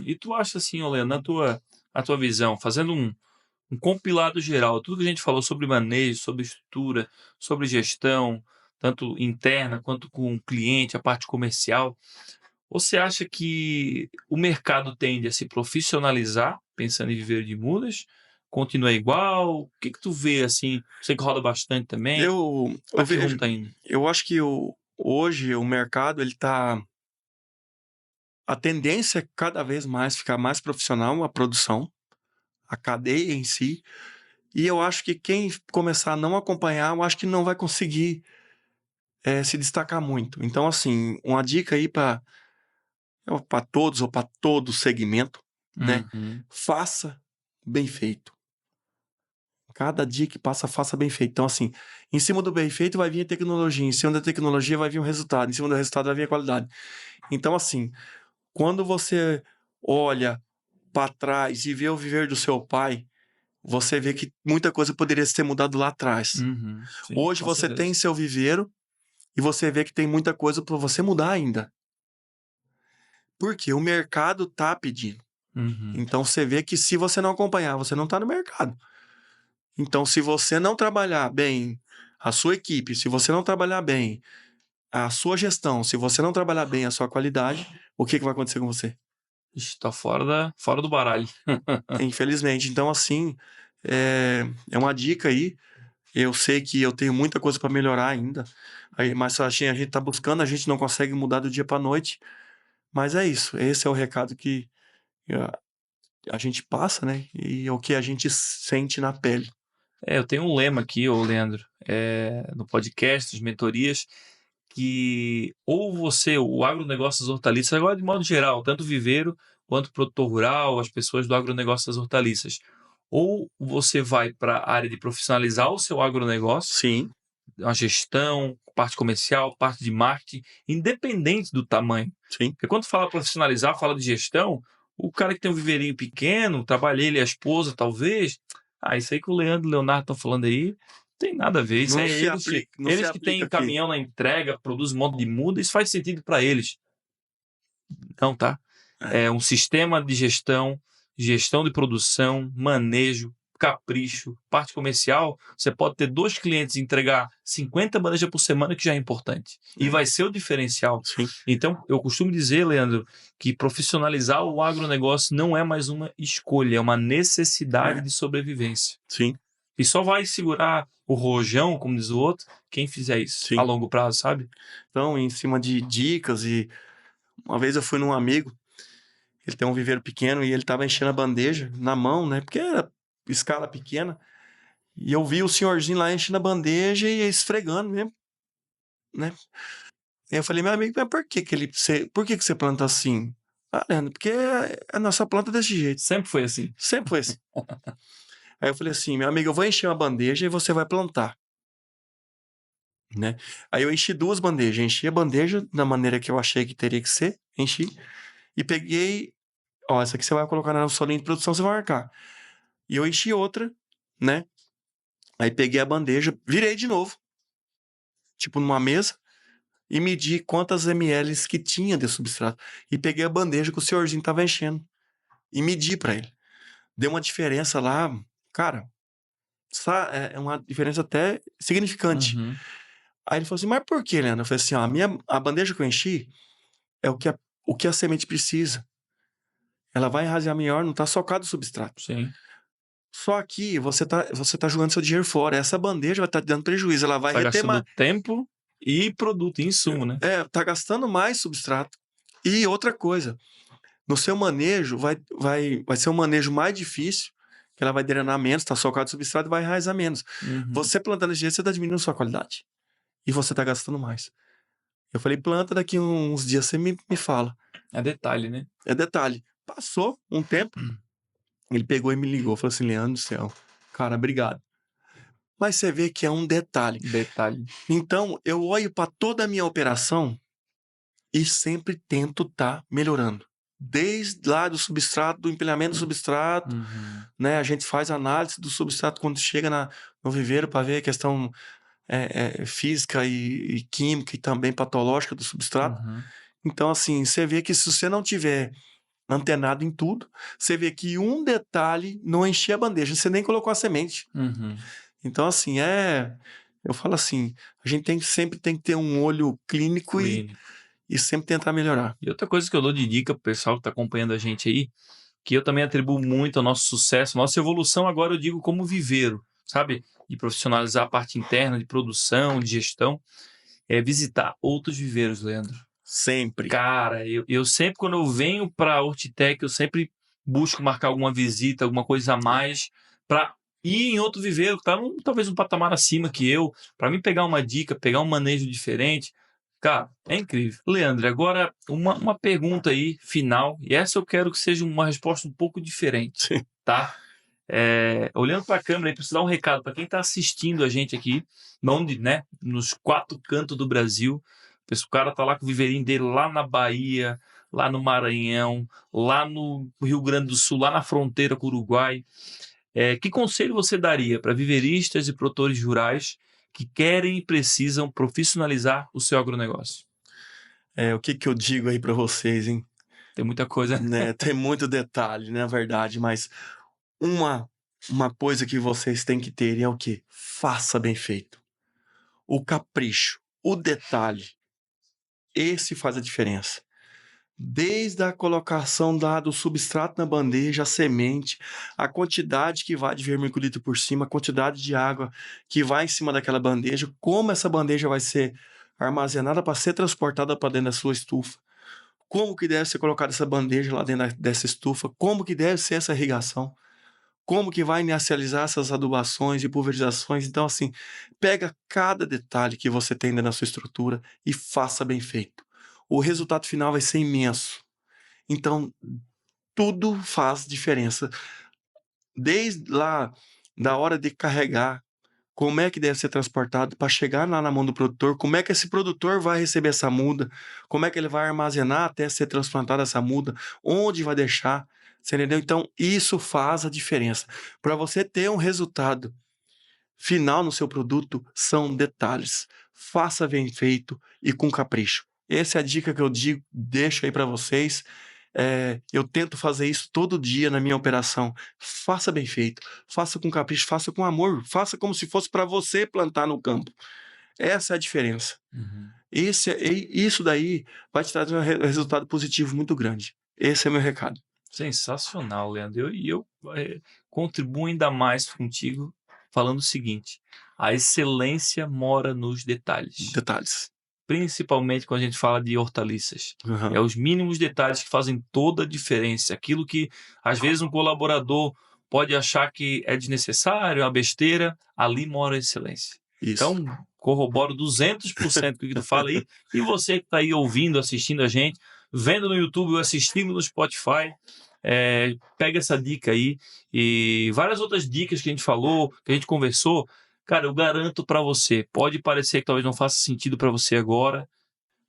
E tu acha assim, Leandro, na tua visão, fazendo um compilado geral, tudo que a gente falou sobre manejo, sobre estrutura, sobre gestão, tanto interna quanto com o cliente, a parte comercial, você acha que o mercado tende a se profissionalizar, pensando em viver de mudas? Continua igual? O que tu vê, assim? Você que roda bastante também. Eu acho que hoje o mercado, ele tá... A tendência é cada vez mais ficar mais profissional a produção, a cadeia em si. E eu acho que quem começar a não acompanhar, eu acho que não vai conseguir se destacar muito. Então, assim, uma dica aí para todos ou para todo segmento, né? Faça bem feito. Cada dia que passa, faça bem feito. Então, assim, em cima do bem feito vai vir a tecnologia, em cima da tecnologia vai vir o resultado, em cima do resultado vai vir a qualidade. Então, assim, quando você olha para trás e vê o viver do seu pai, você vê que muita coisa poderia ser mudado lá atrás. Sim, hoje você tem seu viveiro e você vê que tem muita coisa para você mudar ainda. Porque o mercado tá pedindo. Então você vê que se você não acompanhar, você não tá no mercado. Então, se você não trabalhar bem a sua equipe, se você não trabalhar bem a sua gestão, se você não trabalhar bem a sua qualidade, o que vai acontecer com você? Está fora do baralho. Infelizmente. Então, assim, é uma dica aí. Eu sei que eu tenho muita coisa para melhorar ainda, mas a gente está buscando, a gente não consegue mudar do dia para a noite. Mas é isso. Esse é o recado que a gente passa, né? E é o que a gente sente na pele. Eu tenho um lema aqui, ô Leandro, no podcast, nas mentorias, que ou você, o agronegócio das hortaliças, agora de modo geral, tanto o viveiro quanto o produtor rural, as pessoas do agronegócio das hortaliças, ou você vai para a área de profissionalizar o seu agronegócio, Sim, a gestão, parte comercial, parte de marketing, independente do tamanho. sim. Porque quando fala profissionalizar, fala de gestão, o cara que tem um viveirinho pequeno, trabalha ele e a esposa, talvez. Isso aí que o Leandro e o Leonardo estão falando aí, não tem nada a ver. Isso Não é se eles, aplica, não eles se que têm aplica aqui. caminhão na entrega, produzem um monte de muda, isso faz sentido para eles. Não, tá? É um sistema de gestão, gestão de produção, manejo, capricho, parte comercial. Você pode ter 2 clientes e entregar 50 bandejas por semana, que já é importante. E vai ser o diferencial. Sim, Então, eu costumo dizer, Leandro, que profissionalizar o agronegócio não é mais uma escolha, é uma necessidade de sobrevivência. sim, E só vai segurar o rojão, como diz o outro, quem fizer isso sim. a longo prazo, sabe? Então, em cima de dicas, e uma vez eu fui num amigo, ele tem um viveiro pequeno e ele tava enchendo a bandeja na mão, né? Porque era escala pequena. E eu vi o senhorzinho lá enchendo a bandeja e esfregando mesmo, né? E eu falei, meu amigo, mas por que que você planta assim? Leandro, porque a nossa planta é desse jeito. Sempre foi assim. Sempre foi assim. Aí eu falei assim, meu amigo, eu vou encher uma bandeja e você vai plantar, né? Aí eu enchi 2 bandejas. Enchi a bandeja da maneira que eu achei que teria que ser. Enchi. E peguei, essa aqui você vai colocar na sua linha de produção, você vai marcar. E eu enchi outra, né? Aí peguei a bandeja, virei de novo, tipo numa mesa, e medi quantas ml que tinha de substrato. E peguei a bandeja que o senhorzinho tava enchendo. E medi pra ele. Deu uma diferença lá, cara, é uma diferença até significante. Uhum. Aí ele falou assim, mas por que, Leandro? Eu falei assim, a bandeja que eu enchi é o que a semente precisa. Ela vai enraizar melhor, não tá socado o substrato. Sim. Só que você tá jogando seu dinheiro fora. Essa bandeja vai estar te dando prejuízo. Ela vai Tá reter gastando tempo e produto, insumo, né? tá gastando mais substrato. E outra coisa, no seu manejo vai ser um manejo mais difícil, que ela vai drenar menos, tá socado o substrato e vai enraizar menos. Uhum. Você plantando esse jeito, você tá diminuindo sua qualidade. E você tá gastando mais. Eu falei, planta, daqui uns dias você me fala. É detalhe, né? É detalhe. Passou um tempo, ele pegou e me ligou. Falou assim, Leandro do céu, cara, obrigado. Mas você vê que é um detalhe. Detalhe. Então, eu olho para toda a minha operação e sempre tento estar melhorando. Desde lá do substrato, do empilhamento do substrato, né? A gente faz análise do substrato quando chega no viveiro para ver a questão física e química e também patológica do substrato. Então, assim, você vê que se você não tiver antenado em tudo, você vê que um detalhe não enchia a bandeja, você nem colocou a semente. Então, assim, eu falo assim, a gente sempre tem que ter um olho clínico. E sempre tentar melhorar. E outra coisa que eu dou de dica pro pessoal que tá acompanhando a gente aí, que eu também atribuo muito ao nosso sucesso, nossa evolução agora eu digo como viveiro, sabe? De profissionalizar a parte interna, de produção, de gestão, é visitar outros viveiros, Leandro. Sempre. Cara, eu sempre, quando eu venho pra Hortitec, eu sempre busco marcar alguma visita, alguma coisa a mais, pra ir em outro viveiro, que tá talvez um patamar acima que eu, pra mim pegar uma dica, pegar um manejo diferente. Cara, é incrível. Leandro, agora uma pergunta aí, final, e essa eu quero que seja uma resposta um pouco diferente, Sim. tá? Olhando para a câmera aí, preciso dar um recado para quem está assistindo a gente aqui, onde, né, nos 4 cantos do Brasil. O cara tá lá com o viveirinho dele lá na Bahia, lá no Maranhão, lá no Rio Grande do Sul, lá na fronteira com o Uruguai. Que conselho você daria para viveiristas e produtores rurais que querem e precisam profissionalizar o seu agronegócio? O que eu digo aí para vocês, hein? Tem muita coisa. Né? Tem muito detalhe, na verdade, mas uma coisa que vocês têm que ter é o quê? Faça bem feito. O capricho, o detalhe, esse faz a diferença. Desde a colocação do substrato na bandeja, a semente, a quantidade que vai de vermiculito por cima, a quantidade de água que vai em cima daquela bandeja, como essa bandeja vai ser armazenada para ser transportada para dentro da sua estufa, como que deve ser colocada essa bandeja lá dentro dessa estufa, como que deve ser essa irrigação, como que vai inicializar essas adubações e pulverizações. Então, assim, pega cada detalhe que você tem dentro da sua estrutura e faça bem feito. O resultado final vai ser imenso. Então, tudo faz diferença. Desde lá, da hora de carregar, como é que deve ser transportado para chegar lá na mão do produtor, como é que esse produtor vai receber essa muda, como é que ele vai armazenar até ser transplantada essa muda, onde vai deixar, você entendeu? Então, isso faz a diferença. Para você ter um resultado final no seu produto, são detalhes. Faça bem feito e com capricho. Essa é a dica que eu deixo aí para vocês. Eu tento fazer isso todo dia na minha operação. Faça bem feito, faça com capricho, faça com amor, faça como se fosse para você plantar no campo. Essa é a diferença. Isso daí vai te trazer um resultado positivo muito grande. Esse é meu recado. Sensacional, Leandro. Eu contribuo ainda mais contigo falando o seguinte: a excelência mora nos detalhes. Detalhes. Principalmente quando a gente fala de hortaliças. É os mínimos detalhes que fazem toda a diferença. Aquilo que, às vezes, um colaborador pode achar que é desnecessário, é uma besteira, ali mora a excelência. Isso. Então, corroboro 200% com o que tu fala aí. E você que está aí ouvindo, assistindo a gente, vendo no YouTube ou assistindo no Spotify, pega essa dica aí e várias outras dicas que a gente falou, que a gente conversou. Cara, eu garanto para você, pode parecer que talvez não faça sentido para você agora,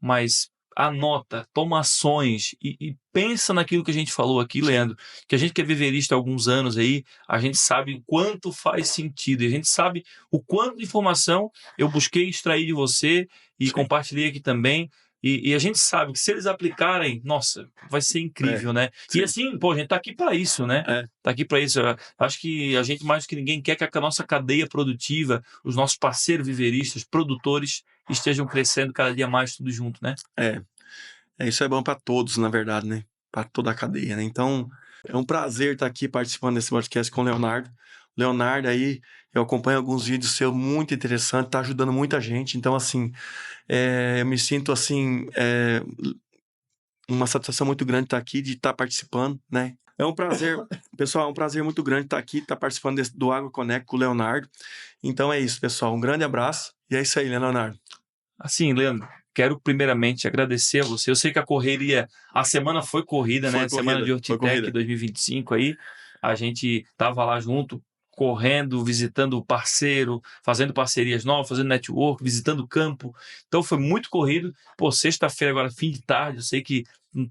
mas anota, toma ações e pensa naquilo que a gente falou aqui, Leandro, que a gente que é viverista há alguns anos aí, a gente sabe o quanto faz sentido, e a gente sabe o quanto de informação eu busquei extrair de você e compartilhei aqui também. E a gente sabe que se eles aplicarem, nossa, vai ser incrível, né? Sim. E assim, a gente tá aqui para isso, né? Tá aqui para isso. Eu acho que a gente, mais do que ninguém, quer que a nossa cadeia produtiva, os nossos parceiros viveristas, produtores, estejam crescendo cada dia mais tudo junto, né? Isso é bom para todos, na verdade, né? Para toda a cadeia, né? Então, é um prazer estar aqui participando desse podcast com o Leonardo. Leonardo aí, eu acompanho alguns vídeos seus muito interessantes, tá ajudando muita gente. Então, assim, eu me sinto, assim, uma satisfação muito grande estar aqui, de estar participando, né? É um prazer, pessoal, é um prazer muito grande estar aqui, estar participando do AgroConnect com o Leonardo. Então é isso, pessoal, um grande abraço e é isso aí, né, Leonardo? Assim, Leandro, quero primeiramente agradecer a você. Eu sei que a semana foi corrida, né? Semana de Hortitec 2025 aí, a gente tava lá junto, correndo, visitando o parceiro, fazendo parcerias novas, fazendo network, visitando o campo. Então foi muito corrido. Sexta-feira agora, fim de tarde, eu sei que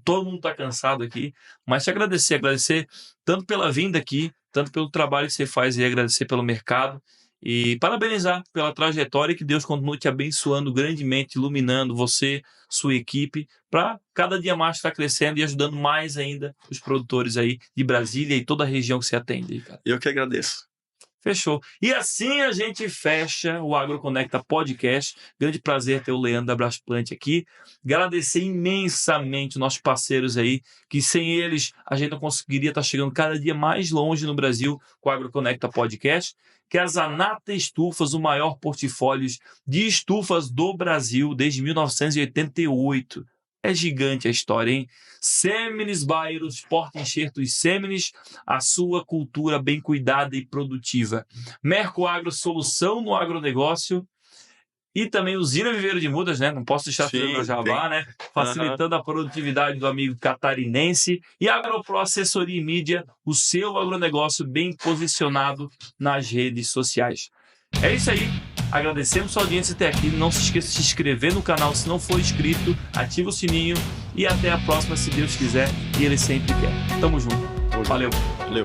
todo mundo está cansado aqui, mas te agradecer tanto pela vinda aqui, tanto pelo trabalho que você faz e agradecer pelo mercado e parabenizar pela trajetória, que Deus continue te abençoando grandemente, iluminando você, sua equipe, para cada dia mais estar crescendo e ajudando mais ainda os produtores aí de Brasília e toda a região que você atende aí, cara. Eu que agradeço. Fechou. E assim a gente fecha o AgroConnecta Podcast. Grande prazer ter o Leandro da Brasplante aqui. Agradecer imensamente os nossos parceiros aí, que sem eles a gente não conseguiria estar chegando cada dia mais longe no Brasil com o AgroConnecta Podcast. Que é a Zanata Estufas, o maior portfólio de estufas do Brasil desde 1988. É gigante a história, hein? Sêmenes Bairros, porta-enxertos Sêmenes, a sua cultura bem cuidada e produtiva. Mercoagro, solução no agronegócio. E também Usina Viveiro de Mudas, né? Não posso deixar de fazer o jabá, né? Facilitando a produtividade do amigo catarinense. E AgroPro Assessoria e Mídia, o seu agronegócio bem posicionado nas redes sociais. É isso aí. Agradecemos sua audiência até aqui. Não se esqueça de se inscrever no canal se não for inscrito. Ativa o sininho. E até a próxima, se Deus quiser. E Ele sempre quer. Tamo junto. Valeu. Valeu.